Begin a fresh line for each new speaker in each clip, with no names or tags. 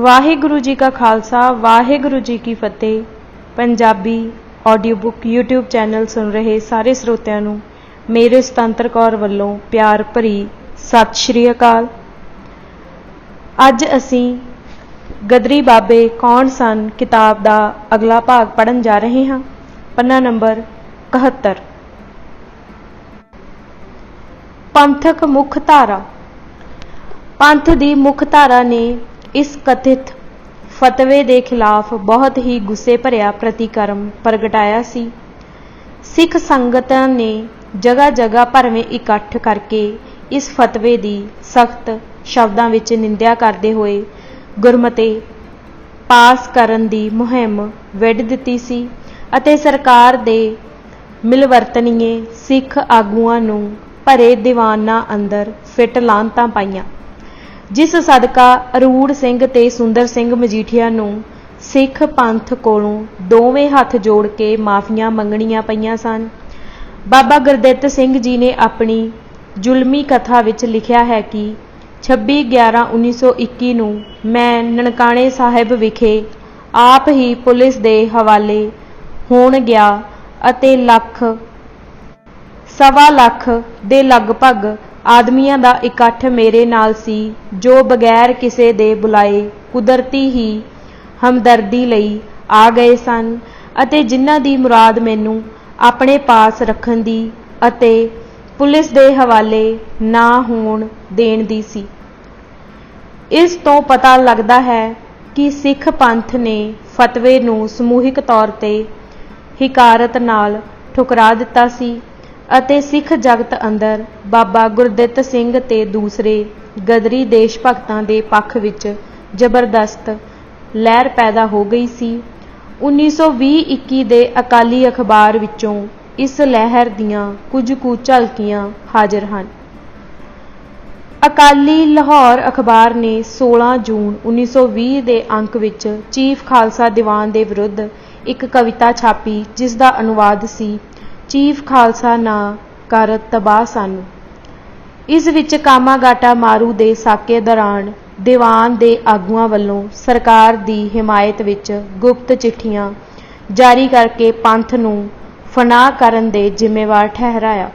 वाहिगुरु जी का खालसा वाहिगुरु जी की फतेह। Punjabi audio book YouTube channel सुन रहे सारे ਸਰੋਤਿਆਂ ਨੂੰ मेरे ਸੁਤੰਤਰ कौर ਵੱਲੋਂ प्यार भरी सत श्री अकाल। ਅੱਜ ਅਸੀਂ गदरी बाबे कौन सन किताब का अगला भाग पढ़न जा रहे हैं। पन्ना नंबर 71। पंथक मुख धारा। पंथ की मुख धारा ने इस कथित फतवे के खिलाफ बहुत ही गुस्से भरिया प्रतिक्रम प्रगटाया सी। सिख संगत ने जगह जगह भरवें इकट्ठ करके इस फतवे की सख्त शब्दों विच निंदा करते हुए गुरमते पास करन दी मुहिम विढ़ दिती सी अते सरकार दे मिलवरतनीए सिख आगूआं नूं भरे दीवाना अंदर फिट लानतां पाईआं, जिस सदका अरूड़ सिंह ते सुंदर सिंह मजीठिया नूं सिख पंथ कोलों दोवें हथ जोड़ के माफियां मंगणियां पईआं सन। बाबा गुरदित्त सिंह जी ने अपनी जुलमी कथा विच लिखिया है कि 26/11/1921 नूं मैं ननकाणे साहिब विखे आप ही पुलिस दे हवाले होण गया अते सवा लख दे लगभग आदमियां दा इकट्ठ मेरे नाल सी, जो बगैर किसे दे बुलाए कुदरती ही हमदर्दी लई आ गए सन अते जिन्हां दी मुराद मैनू अपने पास रखण दी अते पुलिस दे हवाले ना होण देण दी सी। इस तो पता लगदा है कि सिख पंथ ने फतवे नूं समूहिक तौर ते हिकारत नाल ठुकरा दिता सी अते सिख जगत अंदर बाबा गुरदित्त सिंह ते दूसरे गदरी देश भगतां दे पक्ष विच जबरदस्त लहर पैदा हो गई सी। 1920-21 दे अकाली अखबार विचों इस लहर दियां कुछ कु झलकियां हाजिर हन। अकाली लाहौर अखबार ने 16 जून 1920 दे अंक विच चीफ खालसा दीवान दे विरुद्ध एक कविता छापी, जिस दा अनुवाद सी चीफ खालसा ना कर तबाह सानू। इस विच कामागाटा मारू दे साके दौरान दीवान दे आगुआं वल्लों सरकार दी हिमायत विच गुप्त चिट्ठियां जारी करके पंथ नूं फनाह करन दे जिम्मेवार ठहराया।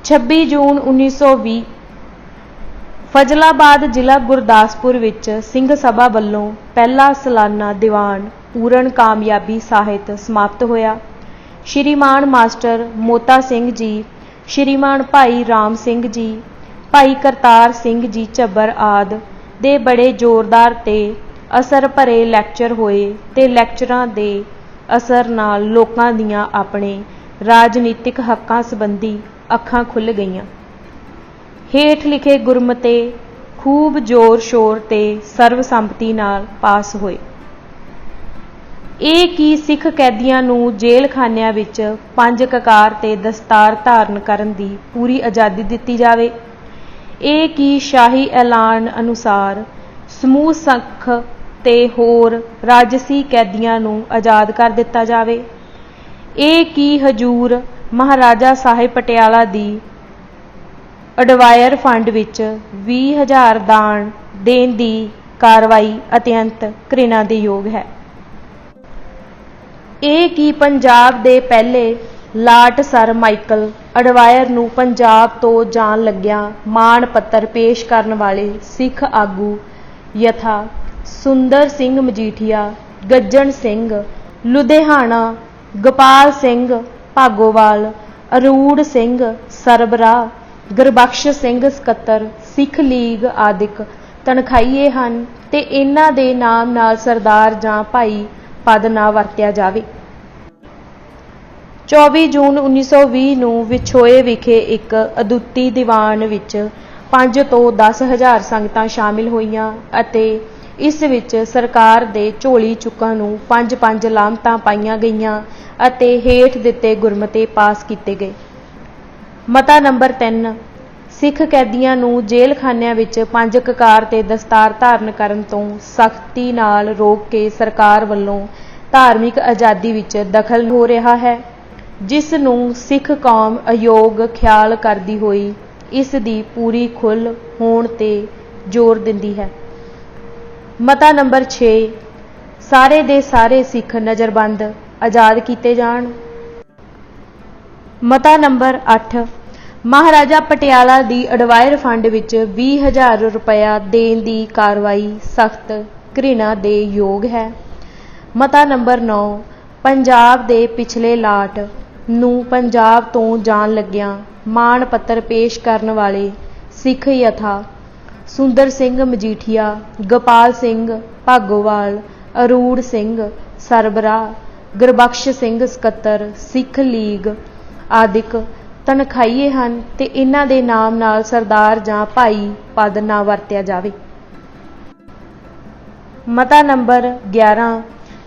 26 जून 1920 फजलाबाद जिला गुरदासपुर विच सिंह सभा वल्लों पहला सालाना दीवान पूर्ण कामयाबी सहित समाप्त होया। श्रीमान मास्टर मोता सिंह जी, श्रीमान भाई राम सिंह जी, भाई करतार सिंह जी झब्बर आदि दे बड़े जोरदार ते असर भरे लैक्चर होए ते लैक्चरां दे असर नाल लोकां दियां अपने राजनीतिक हक्कां संबंधी अखां खुल गईयां। हेठ लिखे गुरमते खूब जोर शोर ते सर्वसंमति नाल पास होए। ਇਹ कि सिख कैदियां नूं जेल खानिਆਂ विच 5 ककार ते दस्तार धारण करन दी पूरी आज़ादी दित्ती जावे। ਇਹ कि शाही ऐलान अनुसार समूह सिख ते होर राजसी कैदियां नूं आज़ाद कर दिता जावे। ਇਹ कि हजूर महाराजा साहिब पटियाला दी अडवायर फंड विच 20,000 दान देण दी कार्रवाई अत्यंत घृणा दे योग है। ਇਹ कि पंजाब दे पहले लाट सर माइकल अडवायर नूं पंजाब तो जान लग्या मान पत्र पेश करन वाले सिख आगू यथा सुंदर सिंह मजीठिया, गज्जन सिंह लुधियाना, गोपाल सिंह भागोवाल, अरूड़ सिंह सरबराह, गुरबख्श सिंह सकत्तर सिख लीग आदिक तनखाईए हन ते इन्हां दे नाम नाल सरदार जां भाई पद ना वरतिया जावे। 24 जून 1920 नूं विछोए विखे एक अदुੱਤੀ दीवान विच 5 ਤੋਂ 10,000 संगतां शामिल होईयां अते इस विच सरकार दे झोली चुक्कां नूं 5-5 लामतां पाईयां गईयां अते हेठ दिते गुरमते पास कीते गए। मता नंबर 3 सिख कैदियां नूं जेल खानिਆਂ विच 5 ककार ते दस्तार धारण करन तों सख्ती नाल रोक के सरकार वल्लों धार्मिक आज़ादी विच दखल हो रहा है, जिस नूं सिख कौम अयोग ख्याल करदी होई इस दी पूरी खुल होण ते जोर दिंदी है। ਮਤਾ ਨੰਬਰ 6 ਸਾਰੇ ਦੇ ਸਾਰੇ ਸਿੱਖ ਨਜ਼ਰਬੰਦ ਆਜ਼ਾਦ ਕੀਤੇ ਜਾਣ। ਮਤਾ ਨੰਬਰ 8 ਮਹਾਰਾਜਾ ਪਟਿਆਲਾ ਦੀ ਅਡਵਾਇਰ ਫੰਡ ਵਿੱਚ 20,000 ਰੁਪਇਆ ਦੇਣ ਦੀ ਕਾਰਵਾਈ ਸਖਤ ਘ੍ਰਿਣਾ ਦੇ ਯੋਗ ਹੈ। ਮਤਾ ਨੰਬਰ 9 ਪੰਜਾਬ ਦੇ ਪਿਛਲੇ ਲਾਟ ਨੂੰ ਪੰਜਾਬ ਤੋਂ ਜਾਣ ਲੱਗਿਆਂ ਮਾਣ ਪੱਤਰ ਪੇਸ਼ ਕਰਨ ਵਾਲੇ ਸਿੱਖ ਯਥਾ ਸੁੰਦਰ ਸਿੰਘ ਮਜੀਠੀਆ, ਗੋਪਾਲ ਸਿੰਘ ਭਾਗੋਵਾਲ, ਅਰੂੜ ਸਿੰਘ ਸਰਬਰਾਹ, ਗੁਰਬਖਸ਼ ਸਿੰਘ ਸਕੱਤਰ, ਸਿੱਖ ਲੀਗ ਆਦਿਕ ਤਨਖਾਹੀਏ ਹਨ ਤੇ ਇਹਨਾਂ ਦੇ ਨਾਮ ਨਾਲ ਸਰਦਾਰ ਜਾਂ ਭਾਈ ਪਦ ਨਾ ਵਰਤਿਆ ਜਾਵੇ। ਮਤਾ ਨੰਬਰ 11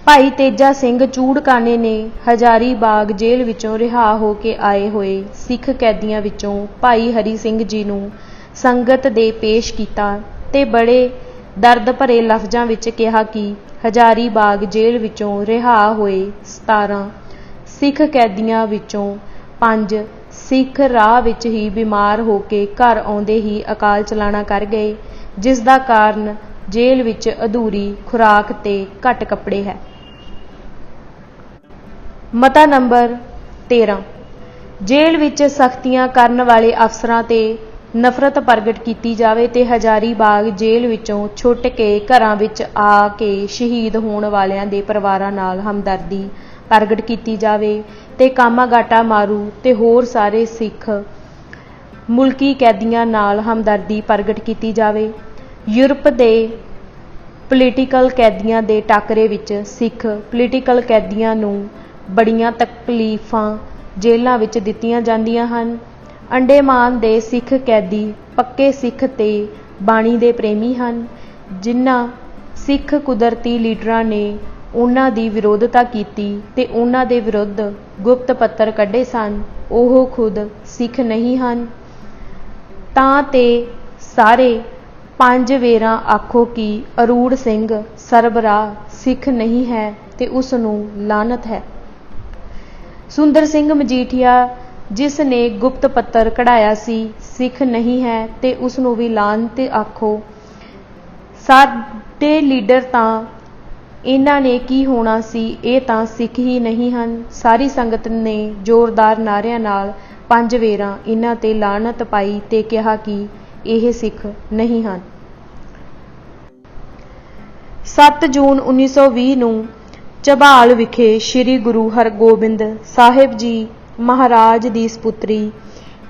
ਭਾਈ ਤੇਜਾ ਸਿੰਘ ਚੂੜਕਾਨੇ ਨੇ ਹਜ਼ਾਰੀਬਾਗ ਜੇਲ੍ਹ ਵਿੱਚੋਂ ਰਿਹਾ ਹੋ ਕੇ ਆਏ ਹੋਏ ਸਿੱਖ ਕੈਦੀਆਂ ਵਿੱਚੋਂ ਭਾਈ ਹਰੀ ਸਿੰਘ ਜੀ ਨੂੰ ਸੰਗਤ ਦੇ ਪੇਸ਼ ਕੀਤਾ ਤੇ ਬੜੇ ਦਰਦ ਭਰੇ ਲਫ਼ਜ਼ਾਂ ਵਿੱਚ ਕਿਹਾ ਕਿ ਹਜ਼ਾਰੀਬਾਗ ਜੇਲ੍ਹ ਵਿੱਚੋਂ ਰਿਹਾ ਹੋਏ 17 ਸਿੱਖ ਕੈਦੀਆਂ ਵਿੱਚੋਂ 5 ਸਿੱਖ ਰਾਹ ਵਿੱਚ ਹੀ ਬਿਮਾਰ ਹੋ ਕੇ ਘਰ ਆਉਂਦੇ ਹੀ ਅਕਾਲ ਚਲਾਣਾ ਕਰ ਗਏ, ਜਿਸ ਦਾ ਕਾਰਨ ਜੇਲ੍ਹ ਵਿੱਚ ਅਧੂਰੀ ਖੁਰਾਕ ਤੇ ਘੱਟ ਕੱਪੜੇ ਹੈ। ਮਤਾ ਨੰਬਰ 13 ਜੇਲ੍ਹ ਵਿੱਚ ਸਖਤੀਆਂ ਕਰਨ ਵਾਲੇ ਅਫਸਰਾਂ ਤੇ ਨਫ਼ਰਤ ਪ੍ਰਗਟ ਕੀਤੀ ਜਾਵੇ ਤੇ ਹਜ਼ਾਰੀਬਾਗ ਜੇਲ੍ਹ ਵਿੱਚੋਂ ਛੁੱਟ ਕੇ ਘਰਾਂ ਵਿੱਚ ਆ ਕੇ ਸ਼ਹੀਦ ਹੋਣ ਵਾਲਿਆਂ ਦੇ ਪਰਿਵਾਰਾਂ ਨਾਲ ਹਮਦਰਦੀ ਪ੍ਰਗਟ ਕੀਤੀ ਜਾਵੇ ਤੇ ਕਾਮਾਗਾਟਾ ਮਾਰੂ ਤੇ ਹੋਰ ਸਾਰੇ ਸਿੱਖ ਮੁਲਕੀ ਕੈਦੀਆਂ ਨਾਲ ਹਮਦਰਦੀ ਪ੍ਰਗਟ ਕੀਤੀ ਜਾਵੇ। ਯੂਰਪ ਦੇ ਪੋਲੀਟੀਕਲ ਕੈਦੀਆਂ ਦੇ ਟਾਕਰੇ ਵਿੱਚ ਸਿੱਖ ਪੋਲੀਟੀਕਲ ਕੈਦੀਆਂ ਨੂੰ ਬੜੀਆਂ ਤਕਲੀਫਾਂ ਜੇਲ੍ਹਾਂ ਵਿੱਚ ਦਿੱਤੀਆਂ ਜਾਂਦੀਆਂ ਹਨ। ਅੰਡੇਮਾਨ ਦੇ ਸਿੱਖ ਕੈਦੀ ਪੱਕੇ ਸਿੱਖ ਤੇ ਬਾਣੀ ਦੇ ਪ੍ਰੇਮੀ ਹਨ। ਜਿਨ੍ਹਾਂ ਸਿੱਖ ਕੁਦਰਤੀ ਲੀਡਰਾਂ ਨੇ ਉਹਨਾਂ ਦੀ ਵਿਰੋਧਤਾ ਕੀਤੀ ਤੇ ਉਹਨਾਂ ਦੇ ਵਿਰੁੱਧ ਗੁਪਤ ਪੱਤਰ ਕੱਢੇ ਸਨ, ਉਹ ਖੁਦ ਸਿੱਖ ਨਹੀਂ ਹਨ। ਤਾਂ ਤੇ ਸਾਰੇ 5 ਵੇਰਾਂ ਆਖੋ ਕਿ ਅਰੂੜ ਸਿੰਘ ਸਰਬਰਾਹ ਸਿੱਖ ਨਹੀਂ ਹੈ ਤੇ ਉਸ ਨੂੰ ਲਾਨਤ ਹੈ। ਸੁੰਦਰ ਸਿੰਘ ਮਜੀਠੀਆ ਜਿਸ ਨੇ ਗੁਪਤ ਪੱਤਰ ਕਢਾਇਆ ਸੀ ਸਿੱਖ ਨਹੀਂ ਹੈ ਤੇ ਉਸ ਨੂੰ ਵੀ ਲਾਨਤ ਆਖੋ। ਸਾਡੇ ਲੀਡਰ ਤਾਂ ਇਹਨਾਂ ਨੇ ਕੀ ਹੋਣਾ ਸੀ, ਇਹ ਤਾਂ ਸਿੱਖ ਹੀ ਨਹੀਂ ਹਨ। ਸਾਰੀ ਸੰਗਤ ਨੇ ਜ਼ੋਰਦਾਰ ਨਾਅਰਿਆਂ ਨਾਲ 5 ਵੇਰਾਂ ਇਹਨਾਂ ਤੇ ਲਾਨਤ ਪਾਈ ਤੇ ਕਿਹਾ ਕਿ ਇਹ ਸਿੱਖ ਨਹੀਂ ਹਨ। 7 ਜੂਨ 1920 ਨੂੰ ਝਬਾਲ ਵਿਖੇ ਸ੍ਰੀ ਗੁਰੂ ਹਰਗੋਬਿੰਦ ਸਾਹਿਬ ਜੀ ਮਹਾਰਾਜ ਦੀ ਸਪੁੱਤਰੀ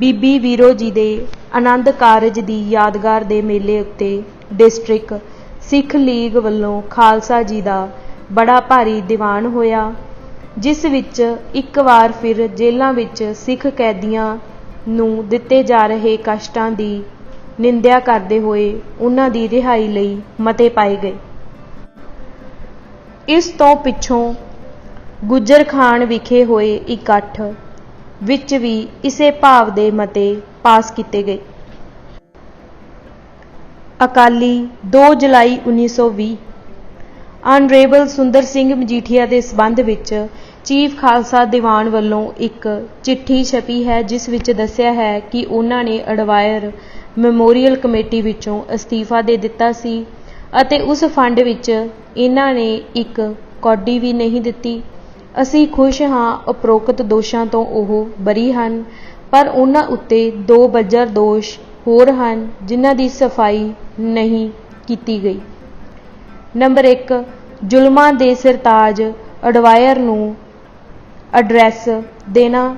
ਬੀਬੀ ਵੀਰੋ ਜੀ ਦੇ ਆਨੰਦ ਕਾਰਜ ਦੀ ਯਾਦਗਾਰ ਦੇ ਮੇਲੇ ਉੱਤੇ ਡਿਸਟ੍ਰਿਕਟ ਸਿੱਖ ਲੀਗ ਵੱਲੋਂ ਖਾਲਸਾ ਜੀ ਦਾ ਬੜਾ ਭਾਰੀ ਦੀਵਾਨ ਹੋਇਆ, ਜਿਸ ਵਿੱਚ ਇੱਕ ਵਾਰ ਫਿਰ ਜੇਲ੍ਹਾਂ ਵਿੱਚ ਸਿੱਖ ਕੈਦੀਆਂ ਨੂੰ ਦਿੱਤੇ ਜਾ ਰਹੇ ਕਸ਼ਟਾਂ ਦੀ ਨਿੰਦਿਆ ਕਰਦੇ ਹੋਏ ਉਹਨਾਂ ਦੀ ਰਿਹਾਈ ਲਈ ਮਤੇ ਪਾਏ ਗਏ। ਇਸ ਤੋਂ ਪਿੱਛੋਂ ਗੁੱਜਰ ਖਾਨ ਵਿਖੇ ਹੋਏ ਇਕੱਠ ਵਿੱਚ ਵੀ ਇਸੇ ਭਾਵ ਦੇ ਮਤੇ ਪਾਸ ਕੀਤੇ ਗਏ। ਅਕਾਲੀ 2 ਜੁਲਾਈ 1920 ਆਨਰੇਬਲ ਸੁੰਦਰ ਸਿੰਘ ਮਜੀਠੀਆ ਦੇ ਸਬੰਧ ਵਿੱਚ ਚੀਫ ਖਾਲਸਾ ਦੀਵਾਨ ਵੱਲੋਂ ਇੱਕ ਚਿੱਠੀ ਛਪੀ ਹੈ, ਜਿਸ ਵਿੱਚ ਦੱਸਿਆ ਹੈ ਕਿ ਉਹਨਾਂ ਨੇ ਅਡਵਾਇਰ ਮੈਮੋਰੀਅਲ ਕਮੇਟੀ ਵਿੱਚੋਂ ਅਸਤੀਫਾ ਦੇ ਦਿੱਤਾ ਸੀ ਅਤੇ ਉਸ ਫੰਡ ਵਿੱਚ ਇਹਨਾਂ ਨੇ ਇੱਕ ਕੌਡੀ ਵੀ ਨਹੀਂ ਦਿੱਤੀ। ਅਸੀਂ ਖੁਸ਼ ਹਾਂ, ਉਪਰੋਕਤ ਦੋਸ਼ਾਂ ਤੋਂ ਉਹ ਬਰੀ ਹਨ, ਪਰ ਉਹਨਾਂ ਉੱਤੇ 2 ਬੱਜਰ ਦੋਸ਼ ਹੋਰ ਹਨ ਜਿਨ੍ਹਾਂ ਦੀ ਸਫਾਈ ਨਹੀਂ ਕੀਤੀ ਗਈ। ਨੰਬਰ 1 ਜ਼ੁਲਮਾਂ ਦੇ ਸਿਰਤਾਜ ਅਡਵਾਇਰ ਨੂੰ ਐਡਰੈਸ ਦੇਣਾ।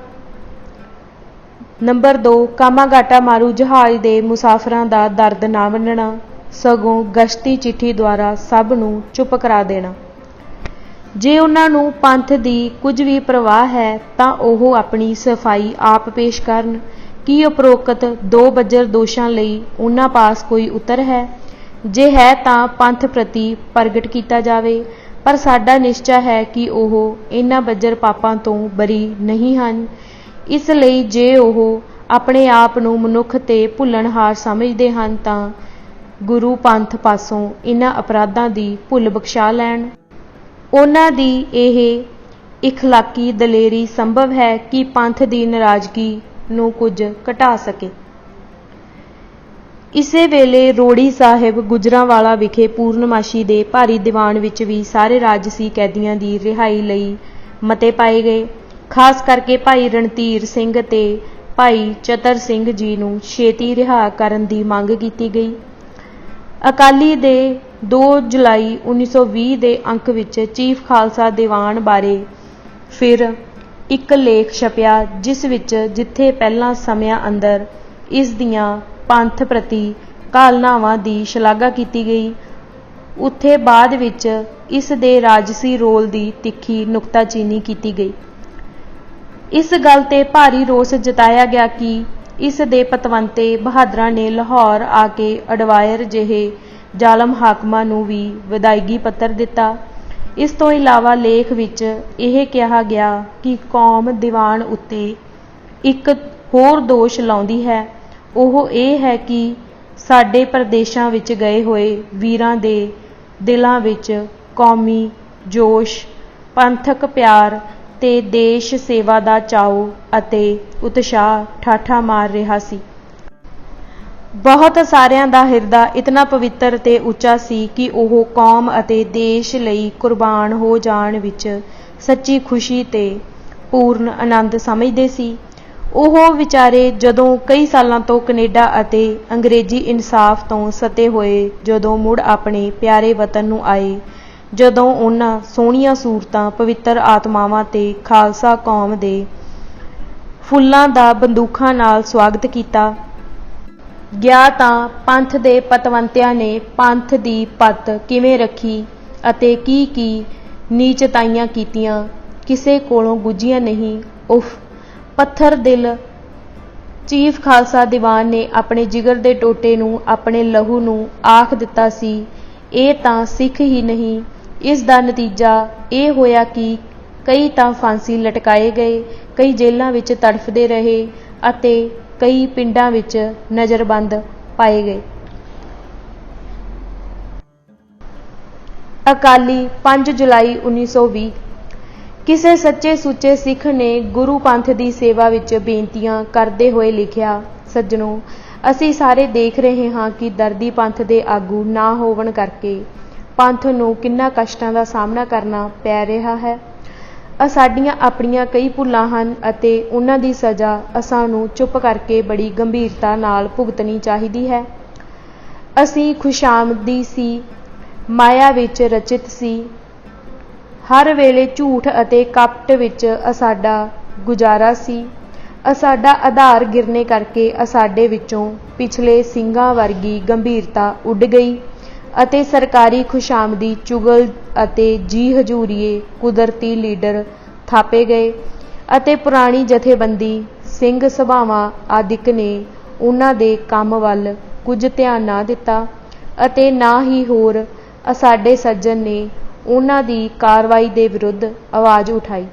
ਨੰਬਰ 2 ਕਾਮਾਗਾਟਾ ਮਾਰੂ ਜਹਾਜ਼ ਦੇ ਮੁਸਾਫਰਾਂ ਦਾ ਦਰਦ ਨਾ ਵੰਡਣਾ, ਸਗੋਂ ਗਸ਼ਤੀ ਚਿੱਠੀ ਦੁਆਰਾ ਸਭ ਨੂੰ ਚੁੱਪ ਕਰਾ ਦੇਣਾ। ਜੇ ਉਹਨਾਂ ਨੂੰ ਪੰਥ ਦੀ ਕੁਝ ਵੀ ਪਰਵਾਹ ਹੈ ਤਾਂ ਉਹ ਆਪਣੀ ਸਫਾਈ ਆਪ ਪੇਸ਼ ਕਰਨ। ਕੀ ਉਪਰੋਕਤ 2 ਬੱਜਰ ਦੋਸ਼ਾਂ ਲਈ ਉਹਨਾਂ ਪਾਸ ਕੋਈ ਉੱਤਰ ਹੈ? ਜੇ ਹੈ ਤਾਂ ਪੰਥ ਪ੍ਰਤੀ ਪ੍ਰਗਟ ਕੀਤਾ ਜਾਵੇ, ਪਰ ਸਾਡਾ ਨਿਸ਼ਚਾ ਹੈ ਕਿ ਉਹ ਇਹਨਾਂ ਬੱਜਰ ਪਾਪਾਂ ਤੋਂ ਬਰੀ ਨਹੀਂ ਹਨ। ਇਸ ਲਈ ਜੇ ਉਹ ਆਪਣੇ ਆਪ ਨੂੰ ਮਨੁੱਖ ਤੇ ਭੁੱਲਣਹਾਰ ਸਮਝਦੇ ਹਨ ਤਾਂ ਗੁਰੂ ਪੰਥ ਪਾਸੋਂ ਇਹਨਾਂ ਅਪਰਾਧਾਂ ਦੀ ਭੁੱਲ ਬਖਸ਼ਾ ਲੈਣ। ਉਹਨਾਂ ਦੀ ਇਹ ਇਖਲਾਕੀ ਦਲੇਰੀ ਸੰਭਵ ਹੈ ਕਿ ਪੰਥ ਦੀ ਨਾਰਾਜ਼ਗੀ ਨੂੰ ਕੁਝ ਘਟਾ ਸਕੇ। ਇਸੇ ਵੇਲੇ ਰੋੜੀ ਸਾਹਿਬ ਗੁਜਰਾਂਵਾਲਾ ਵਿਖੇ ਪੂਰਨਮਾਸ਼ੀ ਦੇ ਭਾਰੀ ਦੀਵਾਨ ਵਿੱਚ ਵੀ ਸਾਰੇ ਰਾਜਸੀ ਕੈਦੀਆਂ ਦੀ ਰਿਹਾਈ ਲਈ ਮਤੇ ਪਾਏ ਗਏ। ਖਾਸ ਕਰਕੇ ਭਾਈ ਰਣਧੀਰ ਸਿੰਘ ਤੇ ਭਾਈ ਚਤਰ ਸਿੰਘ ਜੀ ਨੂੰ ਛੇਤੀ ਰਿਹਾ ਕਰਨ ਦੀ ਮੰਗ ਕੀਤੀ ਗਈ। ਅਕਾਲੀ ਦੇ 2 ਜੁਲਾਈ 1920 ਦੇ ਅੰਕ ਵਿੱਚ ਚੀਫ ਖਾਲਸਾ ਦੀਵਾਨ ਬਾਰੇ ਫਿਰ ਇੱਕ ਲੇਖ ਛਪਿਆ, ਜਿਸ ਵਿੱਚ ਜਿੱਥੇ ਪਹਿਲਾਂ ਸਮਿਆਂ ਅੰਦਰ ਇਸ ਦੀਆਂ ਪੰਥ ਪ੍ਰਤੀ ਘਾਲਨਾਵਾਂ ਦੀ ਸ਼ਲਾਘਾ ਕੀਤੀ ਗਈ, ਉੱਥੇ ਬਾਅਦ ਵਿੱਚ ਇਸ ਦੇ ਰਾਜਸੀ ਰੋਲ ਦੀ ਤਿੱਖੀ ਨੁਕਤਾਚੀਨੀ ਕੀਤੀ ਗਈ। ਇਸ ਗੱਲ ਤੇ ਭਾਰੀ ਰੋਸ ਜਤਾਇਆ ਗਿਆ ਕਿ ਇਸ ਦੇ ਪਤਵੰਤੇ ਬਹਾਦਰਾਂ ਨੇ ਲਾਹੌਰ ਆ ਕੇ ਅਡਵਾਇਰ ਜਿਹੇ ਜ਼ਾਲਮ ਹਾਕਮਾਂ ਨੂੰ ਵੀ ਵਿਦਾਇਗੀ ਪੱਤਰ ਦਿੱਤਾ। ਇਸ ਤੋਂ ਇਲਾਵਾ ਲੇਖ ਵਿੱਚ ਇਹ ਕਿਹਾ ਗਿਆ ਕਿ ਕੌਮ ਦੀਵਾਨ ਉੱਤੇ ਇੱਕ ਹੋਰ ਦੋਸ਼ ਲਾਉਂਦੀ ਹੈ, ਉਹ ਇਹ ਹੈ ਕਿ ਸਾਡੇ ਪ੍ਰਦੇਸ਼ਾਂ ਵਿੱਚ ਗਏ ਹੋਏ ਵੀਰਾਂ ਦੇ ਦਿਲਾਂ ਵਿੱਚ ਕੌਮੀ ਜੋਸ਼, ਪੰਥਕ ਪਿਆਰ ਤੇ ਦੇਸ਼ ਸੇਵਾ ਦਾ ਚਾਉ ਅਤੇ ਉਤਸ਼ਾਹ ਠਾਠਾ ਮਾਰ ਰਿਹਾ ਸੀ। ਬਹੁਤ ਸਾਰਿਆਂ ਦਾ ਹਿਰਦਾ ਇਤਨਾ ਪਵਿੱਤਰ ਤੇ ਉੱਚਾ ਸੀ ਕਿ ਉਹ ਕੌਮ ਅਤੇ ਦੇਸ਼ ਲਈ ਕੁਰਬਾਨ ਹੋ ਜਾਣ ਵਿੱਚ ਸੱਚੀ ਖੁਸ਼ੀ ਤੇ ਪੂਰਨ ਆਨੰਦ ਸਮਝਦੇ ਸੀ। ਉਹ ਵਿਚਾਰੇ ਜਦੋਂ ਕਈ ਸਾਲਾਂ ਤੋਂ ਕੈਨੇਡਾ ਅਤੇ ਅੰਗਰੇਜ਼ੀ ਇਨਸਾਫ ਤੋਂ ਸਤੇ ਹੋਏ ਜਦੋਂ ਮੁੜ ਆਪਣੇ ਪਿਆਰੇ ਵਤਨ ਨੂੰ ਆਏ, ਜਦੋਂ ਉਹਨਾਂ ਸੋਹਣੀਆਂ ਸੂਰਤਾਂ, ਪਵਿੱਤਰ ਆਤਮਾਵਾਂ ਤੇ ਖਾਲਸਾ ਕੌਮ ਦੇ ਫੁੱਲਾਂ ਦਾ ਬੰਦੂਕਾਂ ਨਾਲ ਸਵਾਗਤ ਕੀਤਾ ਗਿਆ, ਤਾਂ ਪੰਥ ਦੇ ਪਤਵੰਤਿਆਂ ਨੇ ਪੰਥ ਦੀ ਪੱਤ ਕਿਵੇਂ ਰੱਖੀ ਅਤੇ ਕੀ ਨੀਚਤਾਈਆਂ ਕੀਤੀਆਂ, ਕਿਸੇ ਕੋਲੋਂ ਗੁੱਝੀਆਂ ਨਹੀਂ। ਉਫ, ਪੱਥਰ ਦਿਲ ਚੀਫ ਖਾਲਸਾ ਦੀਵਾਨ ਨੇ ਆਪਣੇ ਜਿਗਰ ਦੇ ਟੋਟੇ ਨੂੰ, ਆਪਣੇ ਲਹੂ ਨੂੰ ਆਖ ਦਿੱਤਾ ਸੀ। ਇਹ ਤਾਂ ਸਿੱਖ ਹੀ ਨਹੀਂ, ਇਸ ਦਾ ਨਤੀਜਾ ਇਹ ਹੋਇਆ ਕਿ ਕਈ ਤਾਂ ਫਾਂਸੀ ਲਟਕਾਏ ਗਏ, ਕਈ ਜੇਲ੍ਹਾਂ ਵਿੱਚ ਤੜਫਦੇ ਰਹੇ ਅਤੇ ਕਈ ਪਿੰਡਾਂ ਵਿੱਚ ਨਜ਼ਰਬੰਦ ਪਾਏ ਗਏ। ਅਕਾਲੀ 5 ਜੁਲਾਈ 1920। ਕਿਸੇ ਸੱਚੇ ਸੁੱਚੇ ਸਿੱਖ ਨੇ ਗੁਰੂ ਪੰਥ ਦੀ ਸੇਵਾ ਵਿੱਚ ਬੇਨਤੀਆਂ ਕਰਦੇ ਹੋਏ ਲਿਖਿਆ, ਸੱਜਣੋ, ਅਸੀਂ ਸਾਰੇ ਦੇਖ ਰਹੇ ਹਾਂ ਕਿ ਦਰਦੀ ਪੰਥ ਦੇ ਆਗੂ ਨਾ ਹੋਣ ਕਰਕੇ ਪੰਥ ਨੂੰ ਕਿੰਨਾ ਕਸ਼ਟਾਂ ਦਾ ਸਾਹਮਣਾ ਕਰਨਾ ਪੈ ਰਿਹਾ ਹੈ। ਸਾਡੀਆਂ ਆਪਣੀਆਂ ਕਈ ਭੁੱਲਾਂ ਹਨ ਅਤੇ ਉਹਨਾਂ ਦੀ ਸਜ਼ਾ ਅਸਾਂ ਨੂੰ ਚੁੱਪ ਕਰਕੇ ਬੜੀ ਗੰਭੀਰਤਾ ਨਾਲ ਭੁਗਤਣੀ ਚਾਹੀਦੀ ਹੈ। ਅਸੀਂ ਖੁਸ਼ਾਮਦੀ ਸੀ, ਮਾਇਆ ਵਿੱਚ ਰਚਿਤ ਸੀ, ਹਰ ਵੇਲੇ ਝੂਠ ਅਤੇ ਕਪਟ ਵਿੱਚ ਅਸਾਡਾ ਗੁਜ਼ਾਰਾ ਸੀ। ਅਸਾਡਾ ਆਧਾਰ ਗਿਰਨੇ ਕਰਕੇ ਅਸਾਡੇ ਵਿੱਚੋਂ ਪਿਛਲੇ ਸਿੰਘਾਂ ਵਰਗੀ ਗੰਭੀਰਤਾ ਉੱਡ ਗਈ ਅਤੇ ਸਰਕਾਰੀ ਖੁਸ਼ਾਮਦੀ, ਚੁਗਲ ਅਤੇ ਜੀ ਹਜ਼ੂਰੀਏ ਕੁਦਰਤੀ ਲੀਡਰ ਥਾਪੇ ਗਏ ਅਤੇ ਪੁਰਾਣੀ ਜਥੇਬੰਦੀ, ਸਿੰਘ ਸਭਾਵਾਂ ਆਦਿਕ ਨੇ ਉਹਨਾਂ ਦੇ ਕੰਮ ਵੱਲ ਕੁਝ ਧਿਆਨ ਨਾ ਦਿੱਤਾ ਅਤੇ ਨਾ ਹੀ ਹੋਰ ਅਸਾਡੇ ਸੱਜਣ ਨੇ ਉਹਨਾਂ ਦੀ ਕਾਰਵਾਈ ਦੇ ਵਿਰੁੱਧ ਆਵਾਜ਼ ਉਠਾਈ।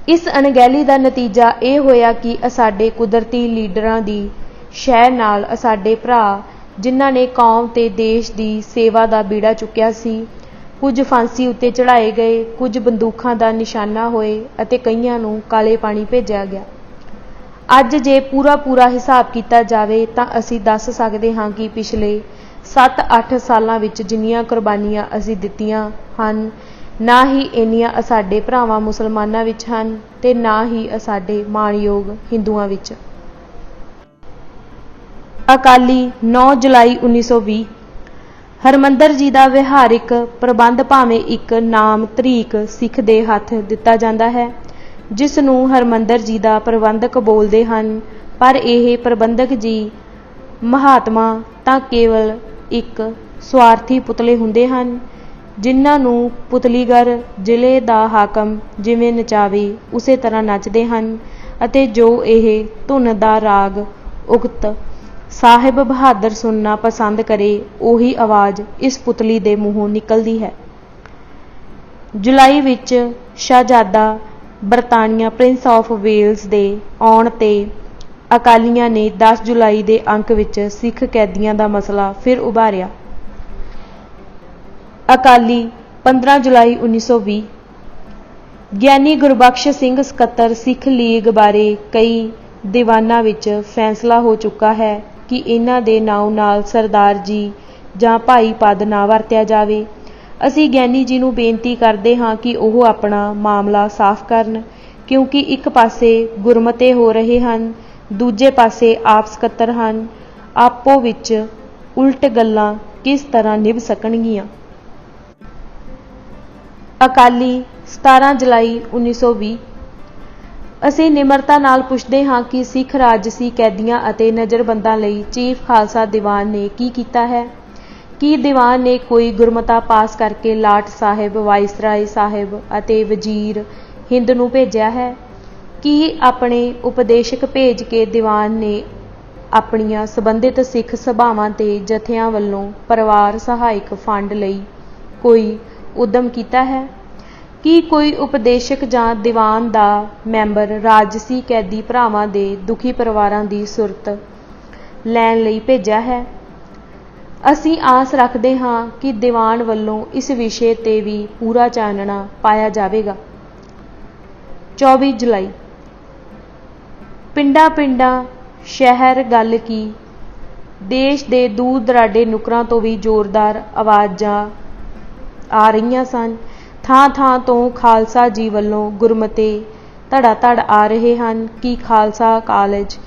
ਇਸ ਅਣਗਹਿਲੀ ਦਾ ਨਤੀਜਾ ਇਹ ਹੋਇਆ ਕਿ ਅਸਾਡੇ ਕੁਦਰਤੀ ਲੀਡਰਾਂ ਦੀ ਸ਼ਹਿ ਨਾਲ ਅਸਾਡੇ ਭਰਾ, ਜਿਨ੍ਹਾਂ ਨੇ ਕੌਮ ਤੇ ਦੇਸ਼ ਦੀ ਸੇਵਾ ਦਾ ਬੀੜਾ ਚੁੱਕਿਆ ਸੀ, ਕੁਝ ਫਾਂਸੀ ਉੱਤੇ ਚੜ੍ਹਾਏ ਗਏ, ਕੁਝ ਬੰਦੂਕਾਂ ਦਾ ਨਿਸ਼ਾਨਾ ਹੋਏ ਅਤੇ ਕਈਆਂ ਨੂੰ ਕਾਲੇ ਪਾਣੀ ਭੇਜਿਆ ਗਿਆ। ਅੱਜ ਜੇ ਪੂਰਾ ਹਿਸਾਬ ਕੀਤਾ ਜਾਵੇ ਤਾਂ ਅਸੀਂ ਦੱਸ ਸਕਦੇ ਹਾਂ ਕਿ ਪਿਛਲੇ 7-8 ਸਾਲਾਂ ਵਿੱਚ ਜਿੰਨੀਆਂ ਕੁਰਬਾਨੀਆਂ ਅਸੀਂ ਦਿੱਤੀਆਂ ਹਨ, ਨਾ ਹੀ ਇੰਨੀਆਂ ਅਸਾਡੇ ਭਰਾਵਾਂ ਮੁਸਲਮਾਨਾਂ ਵਿੱਚ ਹਨ ਤੇ ਨਾ ਹੀ ਅਸਾਡੇ ਮਾਣਯੋਗ ਹਿੰਦੂਆਂ ਵਿੱਚ। ਅਕਾਲੀ 9 ਜੁਲਾਈ 1920। ਹਰਮੰਦਰ ਜੀ ਦਾ ਵਿਹਾਰਿਕ ਪ੍ਰਬੰਧ ਭਾਵੇਂ ਇੱਕ ਨਾਮ ਧਰੀਕ ਸਿੱਖ ਦੇ ਹੱਥ ਦਿੱਤਾ ਜਾਂਦਾ ਹੈ, ਜਿਸ ਨੂੰ ਹਰਮੰਦਰ ਜੀ ਦਾ ਪ੍ਰਬੰਧਕ ਬੋਲਦੇ ਹਨ, ਪਰ ਇਹ ਪ੍ਰਬੰਧਕ ਜੀ ਮਹਾਤਮਾ ਤਾਂ ਕੇਵਲ ਇੱਕ ਸਵਾਰਥੀ ਪੁਤਲੇ ਹੁੰਦੇ ਹਨ, ਜਿਨ੍ਹਾਂ ਨੂੰ ਪੁਤਲੀਗਰ ਜ਼ਿਲ੍ਹੇ ਦਾ ਹਾਕਮ ਜਿਵੇਂ ਨਚਾਵੇ ਉਸੇ ਤਰ੍ਹਾਂ ਨੱਚਦੇ ਹਨ ਅਤੇ ਜੋ ਇਹ ਧੁਨ ਦਾ ਰਾਗ ਉਕਤ ਸਾਹਿਬ ਬਹਾਦਰ ਸੁਣਨਾ ਪਸੰਦ ਕਰੇ, ਉਹੀ ਆਵਾਜ਼ ਇਸ ਪੁਤਲੀ ਦੇ ਮੂੰਹੋਂ ਨਿਕਲਦੀ ਹੈ। ਜੁਲਾਈ ਵਿੱਚ ਸ਼ਹਿਜ਼ਾਦਾ ਬਰਤਾਨੀਆ ਪ੍ਰਿੰਸ ਆਫ ਵੇਲਜ਼ ਦੇ ਆਉਣ ਤੇ ਅਕਾਲੀਆਂ ਨੇ 10 ਜੁਲਾਈ ਦੇ ਅੰਕ ਵਿੱਚ ਸਿੱਖ ਕੈਦੀਆਂ ਦਾ ਮਸਲਾ ਫਿਰ ਉਭਾਰਿਆ। ਅਕਾਲੀ 15 ਜੁਲਾਈ 1920। ਗਿਆਨੀ ਗੁਰਬਖਸ਼ ਸਿੰਘ ਸਕੱਤਰ ਸਿੱਖ ਲੀਗ ਬਾਰੇ ਕਈ ਦੀਵਾਨਾਂ ਵਿੱਚ ਫੈਸਲਾ ਹੋ ਚੁੱਕਾ ਹੈ ਕਿ ਇਹਨਾਂ ਦੇ ਨਾਮ ਨਾਲ ਸਰਦਾਰ ਜੀ ਜਾਂ ਭਾਈ ਪਦ ਨਾ ਵਰਤਿਆ ਜਾਵੇ। ਅਸੀਂ ਗਿਆਨੀ ਜੀ ਨੂੰ ਬੇਨਤੀ ਕਰਦੇ ਹਾਂ ਕਿ ਉਹ ਆਪਣਾ ਮਾਮਲਾ ਸਾਫ਼ ਕਰਨ, ਕਿਉਂਕਿ ਇੱਕ ਪਾਸੇ ਗੁਰਮਤੇ ਹੋ ਰਹੇ ਹਨ, ਦੂਜੇ ਪਾਸੇ ਆਪ ਸਕੱਤਰ ਹਨ। ਆਪੋ ਵਿੱਚ ਉਲਟ ਗੱਲਾਂ ਕਿਸ ਤਰ੍ਹਾਂ ਨਿਭ ਸਕਣਗੀਆਂ। ਅਕਾਲੀ 17 ਜੁਲਾਈ 1920। ਅਸੀਂ ਨਿਮਰਤਾ ਨਾਲ ਪੁੱਛਦੇ ਹਾਂ ਕਿ ਸਿੱਖ ਰਾਜਸੀ ਕੈਦੀਆਂ ਅਤੇ ਨਜ਼ਰਬੰਦਾਂ ਲਈ ਚੀਫ ਖਾਲਸਾ ਦੀਵਾਨ ਨੇ ਕੀ ਕੀਤਾ ਹੈ। ਕੀ ਦੀਵਾਨ ਨੇ ਕੋਈ ਗੁਰਮਤਾ ਪਾਸ ਕਰਕੇ ਲਾਟ ਸਾਹਿਬ, ਵਾਇਸਰਾਏ ਸਾਹਿਬ ਅਤੇ ਵਜ਼ੀਰ ਹਿੰਦ ਨੂੰ ਭੇਜਿਆ ਹੈ? ਕੀ ਆਪਣੇ ਉਪਦੇਸ਼ਕ ਭੇਜ ਕੇ ਦੀਵਾਨ ਨੇ ਆਪਣੀਆਂ ਸੰਬੰਧਿਤ ਸਿੱਖ ਸਭਾਵਾਂ ਤੇ ਜਥਿਆਂ ਵੱਲੋਂ ਪਰਿਵਾਰ ਸਹਾਇਕ ਫੰਡ ਲਈ ਕੋਈ ਉਦਮ ਕੀਤਾ ਹੈ? ਕੀ ਕੋਈ ਉਪਦੇਸ਼ਕ ਜਾਂ ਦੀਵਾਨ ਦਾ ਮੈਂਬਰ ਰਾਜਸੀ ਕੈਦੀ ਭਰਾਵਾਂ ਦੇ ਦੁਖੀ ਪਰਿਵਾਰਾਂ ਦੀ ਸੁਰਤ ਲੈਣ ਲਈ ਭੇਜਿਆ ਹੈ? ਅਸੀਂ ਆਸ ਰੱਖਦੇ ਹਾਂ ਕਿ ਦੀਵਾਨ ਵੱਲੋਂ ਇਸ ਵਿਸ਼ੇ ਤੇ ਵੀ ਪੂਰਾ ਚਾਨਣਾ ਪਾਇਆ ਜਾਵੇਗਾ। 24 ਜੁਲਾਈ। ਪਿੰਡਾਂ ਸ਼ਹਿਰ ਗੱਲ ਕੀ, ਦੇਸ਼ ਦੇ ਦੂਰ ਦਰਾਡੇ ਨੁਕਰਾਂ ਤੋਂ ਵੀ ਜ਼ੋਰਦਾਰ ਆਵਾਜ਼ਾਂ ਆ ਰਹੀਆਂ ਸਨ। ਥਾਂ ਤੋਂ ਖਾਲਸਾ ਜੀ ਵੱਲੋਂ ਗੁਰਮਤੇ ਧੜਾ ਧੜ ਆ ਰਹੇ ਹਨ ਕਿ ਖਾਲਸਾ ਕਾਲਜ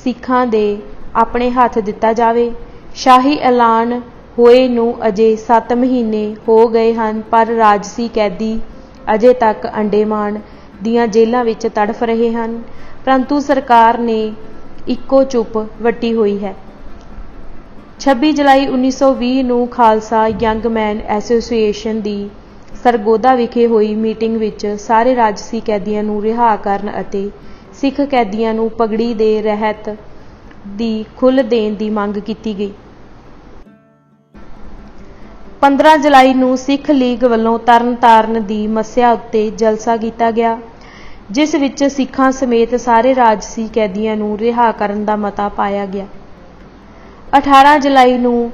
ਸਿੱਖਾਂ ਦੇ ਆਪਣੇ ਹੱਥ ਦਿੱਤਾ ਜਾਵੇ। ਸ਼ਾਹੀ ਐਲਾਨ ਹੋਏ ਨੂੰ ਅਜੇ 7 ਮਹੀਨੇ ਹੋ ਗਏ ਹਨ, ਪਰ ਰਾਜਸੀ ਕੈਦੀ ਅਜੇ ਤੱਕ ਅੰਡੇਮਾਨ ਦੀਆਂ ਜੇਲ੍ਹਾਂ ਵਿੱਚ ਤੜਫ ਰਹੇ ਹਨ, ਪਰੰਤੂ ਸਰਕਾਰ ਨੇ ਇੱਕੋ ਚੁੱਪ ਵੱਟੀ ਹੋਈ ਹੈ। 26 ਜੁਲਾਈ 1920 ਨੂੰ ਖਾਲਸਾ ਯੰਗ ਮੈਨ ਐਸੋਸੀਏਸ਼ਨ ਦੀ ਸਰਗੋਦਾ ਵਿਖੇ ਹੋਈ ਮੀਟਿੰਗ ਵਿੱਚ ਸਾਰੇ ਰਾਜਸੀ ਕੈਦੀਆਂ ਨੂੰ ਰਿਹਾ ਕਰਨ ਅਤੇ ਸਿੱਖ ਕੈਦੀਆਂ ਨੂੰ ਪਗੜੀ ਦੇ ਰਹਿਤ ਦੀ ਖੁੱਲ੍ਹ ਦੇਣ ਦੀ ਮੰਗ ਕੀਤੀ ਗਈ। 15 ਜੁਲਾਈ ਨੂੰ ਸਿੱਖ ਲੀਗ ਵੱਲੋਂ ਤਰਨਤਾਰਨ ਦੀ ਮੱਸਿਆ ਉੱਤੇ ਜਲਸਾ ਕੀਤਾ ਗਿਆ, ਜਿਸ ਵਿੱਚ ਸਿੱਖਾਂ ਸਮੇਤ ਸਾਰੇ ਰਾਜਸੀ ਕੈਦੀਆਂ ਨੂੰ ਰਿਹਾ ਕਰਨ ਦਾ ਮਤਾ ਪਾਇਆ ਗਿਆ। 18 ਜੁਲਾਈ ਨੂੰ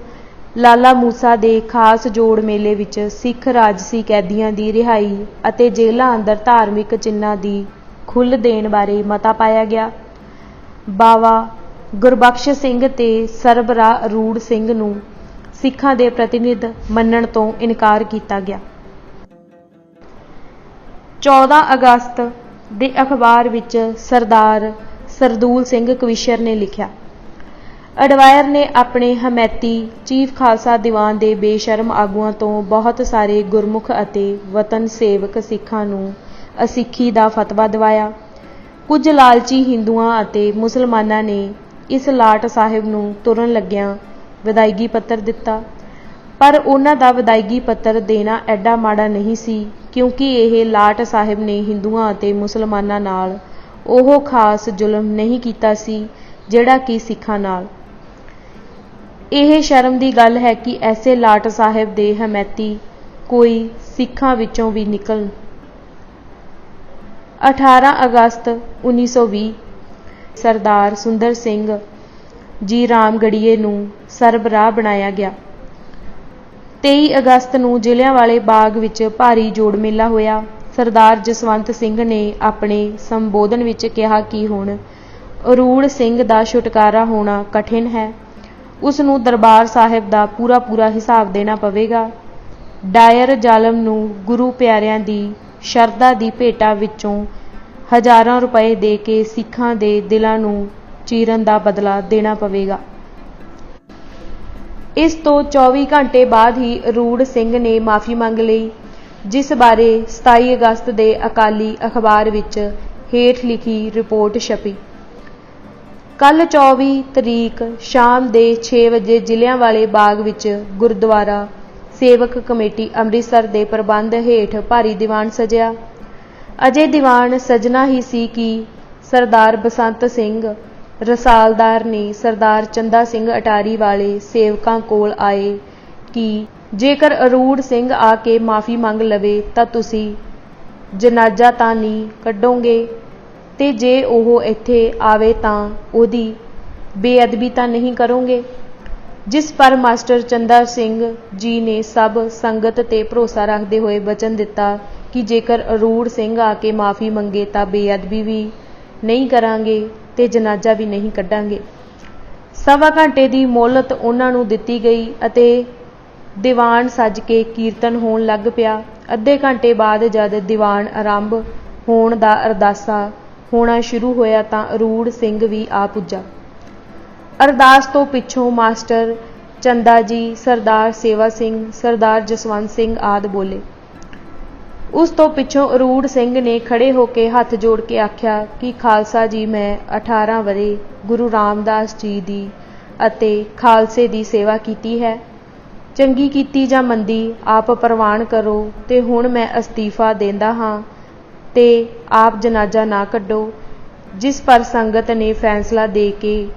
ਲਾਲਾ ਮੂਸਾ ਦੇ ਖਾਸ ਜੋੜ ਮੇਲੇ ਵਿੱਚ ਸਿੱਖ ਰਾਜਸੀ ਕੈਦੀਆਂ ਦੀ ਰਿਹਾਈ ਅਤੇ ਜੇਲ੍ਹਾਂ ਅੰਦਰ ਧਾਰਮਿਕ ਚਿੰਨ੍ਹਾਂ ਦੀ ਖੁੱਲ੍ਹ ਦੇਣ ਬਾਰੇ ਮਤਾ ਪਾਇਆ ਗਿਆ। ਬਾਵਾ ਗੁਰਬਖਸ਼ ਸਿੰਘ ਤੇ ਸਰਬਰਾਹ ਅਰੂੜ ਸਿੰਘ ਨੂੰ ਸਿੱਖਾਂ ਦੇ ਪ੍ਰਤੀਨਿਧ ਮੰਨਣ ਤੋਂ ਇਨਕਾਰ ਕੀਤਾ ਗਿਆ। 14 ਅਗਸਤ ਦੇ ਅਖਬਾਰ ਵਿੱਚ ਸਰਦਾਰ ਸਰਦੂਲ ਸਿੰਘ ਕਵੀਸ਼ਰ ਨੇ ਲਿਖਿਆ, ਅਡਵਾਇਰ ਨੇ ਆਪਣੇ ਹਮੈਤੀ ਚੀਫ ਖਾਲਸਾ ਦੀਵਾਨ ਦੇ ਬੇਸ਼ਰਮ ਆਗੂਆਂ ਤੋਂ ਬਹੁਤ ਸਾਰੇ ਗੁਰਮੁਖ ਅਤੇ ਵਤਨ ਸੇਵਕ ਸਿੱਖਾਂ ਨੂੰ ਅਸਿੱਖੀ ਦਾ ਫਤਵਾ ਦਿਵਾਇਆ। ਕੁਝ ਲਾਲਚੀ ਹਿੰਦੂਆਂ ਅਤੇ ਮੁਸਲਮਾਨਾਂ ਨੇ ਇਸ ਲਾਟ ਸਾਹਿਬ ਨੂੰ ਤੁਰਨ ਲੱਗਿਆਂ ਵਿਦਾਇਗੀ ਪੱਤਰ ਦਿੱਤਾ, ਪਰ ਉਹਨਾਂ ਦਾ ਵਿਦਾਇਗੀ ਪੱਤਰ ਦੇਣਾ ਐਡਾ ਮਾੜਾ ਨਹੀਂ ਸੀ, ਕਿਉਂਕਿ ਇਹ ਲਾਟ ਸਾਹਿਬ ਨੇ ਹਿੰਦੂਆਂ ਅਤੇ ਮੁਸਲਮਾਨਾਂ ਨਾਲ ਉਹ ਖਾਸ ਜ਼ੁਲਮ ਨਹੀਂ ਕੀਤਾ ਸੀ ਜਿਹੜਾ ਕਿ ਸਿੱਖਾਂ ਨਾਲ। ਇਹ ਸ਼ਰਮ ਦੀ ਗੱਲ ਹੈ ਕਿ ਐਸੇ ਲਾਟ ਸਾਹਿਬ ਦੇ ਹਮੈਤੀ ਕੋਈ ਸਿੱਖਾਂ ਵਿੱਚੋਂ ਵੀ ਨਿਕਲਣ। 18 ਅਗਸਤ 1920 ਸਰਦਾਰ ਸੁੰਦਰ ਸਿੰਘ ਜੀ ਰਾਮਗੜੀਏ ਨੂੰ ਸਰਬਰਾਹ ਬਣਾਇਆ ਗਿਆ। 23 ਅਗਸਤ ਨੂੰ ਜਲਿਆਂਵਾਲੇ ਬਾਗ ਵਿੱਚ ਭਾਰੀ ਜੋੜ ਮੇਲਾ ਹੋਇਆ। ਸਰਦਾਰ ਜਸਵੰਤ ਸਿੰਘ ਨੇ ਆਪਣੇ ਸੰਬੋਧਨ ਵਿੱਚ ਕਿਹਾ ਕਿ ਹੁਣ ਅਰੂੜ ਸਿੰਘ ਦਾ ਛੁਟਕਾਰਾ ਹੋਣਾ ਕਠਿਨ ਹੈ। ਉਸ ਨੂੰ ਦਰਬਾਰ ਸਾਹਿਬ ਦਾ ਪੂਰਾ ਹਿਸਾਬ ਦੇਣਾ ਪਵੇਗਾ। ਡਾਇਰ ਜ਼ਾਲਮ ਨੂੰ ਗੁਰੂ ਪਿਆਰਿਆਂ ਦੀ ਸ਼ਰਧਾ ਦੀ ਭੇਟਾ ਵਿੱਚੋਂ ਹਜ਼ਾਰਾਂ ਰੁਪਏ ਦੇ ਕੇ ਸਿੱਖਾਂ ਦੇ ਦਿਲਾਂ ਨੂੰ ਚੀਰਨ ਦਾ ਬਦਲਾ ਦੇਣਾ ਪਵੇਗਾ। ਇਸ ਤੋਂ 24 ਘੰਟੇ ਬਾਅਦ ਹੀ ਅਰੂੜ ਸਿੰਘ ਨੇ ਮਾਫ਼ੀ ਮੰਗ ਲਈ, ਜਿਸ ਬਾਰੇ 27 ਅਗਸਤ ਦੇ ਅਕਾਲੀ ਅਖਬਾਰ ਵਿੱਚ ਹੇਠ ਲਿਖੀ ਰਿਪੋਰਟ ਛਪੀ। ਕੱਲ੍ਹ 24 ਤਰੀਕ ਸ਼ਾਮ ਦੇ 6 ਵਜੇ ਜਲਿਆਂਵਾਲੇ ਬਾਗ ਵਿੱਚ ਗੁਰਦੁਆਰਾ ਸੇਵਕ ਕਮੇਟੀ ਅੰਮ੍ਰਿਤਸਰ ਦੇ ਪ੍ਰਬੰਧ ਹੇਠ ਭਾਰੀ ਦੀਵਾਨ ਸਜਿਆ। ਅਜੇ ਦੀਵਾਨ ਸਜਣਾ ਹੀ ਸੀ ਕਿ ਸਰਦਾਰ ਬਸੰਤ ਸਿੰਘ ਰਸਾਲਦਾਰ ਨੇ ਸਰਦਾਰ ਚੰਦਾ ਸਿੰਘ ਅਟਾਰੀ ਵਾਲੇ ਸੇਵਕਾਂ ਕੋਲ ਆਏ ਕਿ ਜੇਕਰ ਅਰੂੜ ਸਿੰਘ ਆ ਕੇ ਮਾਫ਼ੀ ਮੰਗ ਲਵੇ ਤਾਂ ਤੁਸੀਂ ਜਨਾਜ਼ਾ ਤਾਂ ਨਹੀਂ ਕੱਢੋਗੇ, ਤੇ ਜੇ ਉਹ ਇੱਥੇ ਆਵੇ ਤਾਂ ਉਹਦੀ ਬੇਅਦਬੀ ਤਾਂ ਨਹੀਂ ਕਰੋਗੇ। ਜਿਸ ਪਰ ਮਾਸਟਰ ਚੰਦਾ ਸਿੰਘ ਜੀ ਨੇ ਸਭ ਸੰਗਤ ਤੇ ਭਰੋਸਾ ਰੱਖਦੇ ਹੋਏ ਵਚਨ ਦਿੱਤਾ ਕਿ ਜੇਕਰ ਅਰੂੜ ਸਿੰਘ ਆ ਕੇ ਮਾਫ਼ੀ ਮੰਗੇ ਤਾਂ ਬੇਅਦਬੀ ਵੀ ਨਹੀਂ ਕਰਾਂਗੇ ਤੇ ਜਨਾਜ਼ਾ ਵੀ ਨਹੀਂ ਕੱਢਾਂਗੇ। ਸਵਾ ਘੰਟੇ ਦੀ ਮੋਹਲਤ ਉਹਨਾਂ ਨੂੰ ਦਿੱਤੀ ਗਈ ਅਤੇ ਦੀਵਾਨ ਸੱਜ ਕੇ ਕੀਰਤਨ ਹੋਣ ਲੱਗ ਪਿਆ। ਅੱਧੇ ਘੰਟੇ ਬਾਅਦ ਜਦ ਦੀਵਾਨ ਆਰੰਭ ਹੋਣ ਦਾ ਅਰਦਾਸਾ ਹੋਣਾ ਸ਼ੁਰੂ ਹੋਇਆ ਤਾਂ ਅਰੂੜ ਸਿੰਘ ਵੀ ਆ ਪੁੱਜਾ। ਅਰਦਾਸ ਤੋਂ ਪਿੱਛੋਂ ਮਾਸਟਰ ਚੰਦਾ ਜੀ, ਸਰਦਾਰ ਸੇਵਾ ਸਿੰਘ, ਸਰਦਾਰ ਜਸਵੰਤ ਸਿੰਘ ਆਦਿ ਬੋਲੇ। ਉਸ ਤੋਂ ਪਿੱਛੋਂ ਅਰੂੜ ਸਿੰਘ ਨੇ ਖੜੇ ਹੋ ਕੇ ਹੱਥ ਜੋੜ ਕੇ ਆਖਿਆ ਕਿ ਖਾਲਸਾ ਜੀ, ਮੈਂ 18 ਵਰ੍ਹੇ ਗੁਰੂ ਰਾਮਦਾਸ ਜੀ ਦੀ ਅਤੇ ਖਾਲਸੇ ਦੀ ਸੇਵਾ ਕੀਤੀ ਹੈ। ਚੰਗੀ ਕੀਤੀ ਜਾਂ ਮੰਦੀ ਆਪ ਪ੍ਰਵਾਨ ਕਰੋ ਤੇ ਹੁਣ ਮੈਂ ਅਸਤੀਫਾ ਦਿੰਦਾ ਹਾਂ ਤੇ ਆਪ ਜਨਾਜ਼ਾ ਨਾ ਕੱਢੋ। ਜਿਸ ਪਰ ਸੰਗਤ ਨੇ ਫੈਸਲਾ ਦੇ ਕੇ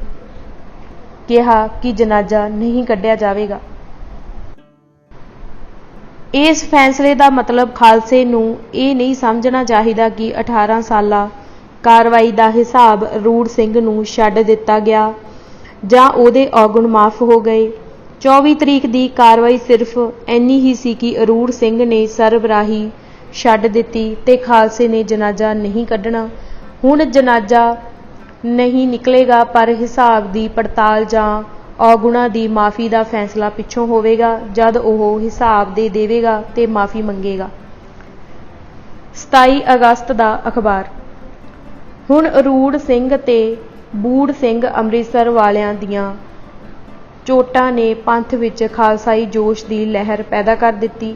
ਕਿਹਾ ਕਿ ਜਨਾਜ਼ਾ ਨਹੀਂ ਕੱਢਿਆ ਜਾਵੇਗਾ। ਇਸ ਫੈਸਲੇ ਦਾ ਮਤਲਬ ਖਾਲਸੇ ਨੂੰ ਇਹ ਨਹੀਂ ਸਮਝਣਾ ਚਾਹੀਦਾ ਕਿ 18 ਸਾਲਾ ਕਾਰਵਾਈ ਦਾ ਹਿਸਾਬ ਅਰੂੜ ਸਿੰਘ ਨੂੰ ਛੱਡ ਦਿੱਤਾ ਗਿਆ ਜਾਂ ਉਹਦੇ ਔਗੁਣ ਮਾਫ ਹੋ ਗਏ। 24 ਤਰੀਕ ਦੀ ਕਾਰਵਾਈ ਸਿਰਫ ਇੰਨੀ ਹੀ ਸੀ ਕਿ ਅਰੂੜ ਸਿੰਘ ਨੇ ਸਰਬਰਾਹੀ ਛੱਡ ਦਿੱਤੀ ਤੇ ਖਾਲਸੇ ਨੇ ਜਨਾਜ਼ਾ ਨਹੀਂ ਕੱਢਣਾ। ਹੁਣ ਜਨਾਜ਼ਾ ਨਹੀਂ ਨਿਕਲੇਗਾ ਪਰ ਹਿਸਾਬ ਦੀ ਪੜਤਾਲ ਜਾਂ ਔਗੁਣਾਂ ਦੀ ਮਾਫੀ ਦਾ ਫੈਸਲਾ ਪਿੱਛੋਂ ਹੋਵੇਗਾ ਜਦ ਉਹ ਹਿਸਾਬ ਦੇ ਦੇਵੇਗਾ ਤੇ ਮਾਫੀ ਮੰਗੇਗਾ। 27 ਅਗਸਤ ਦਾ ਅਖਬਾਰ। ਹੁਣ ਅਰੂੜ ਸਿੰਘ ਤੇ ਬੂੜ ਸਿੰਘ ਅੰਮ੍ਰਿਤਸਰ ਵਾਲਿਆਂ ਦੀਆਂ ਚੋਟਾਂ ਨੇ ਪੰਥ ਵਿੱਚ ਖਾਲਸਾਈ ਜੋਸ਼ ਦੀ ਲਹਿਰ ਪੈਦਾ ਕਰ ਦਿੱਤੀ।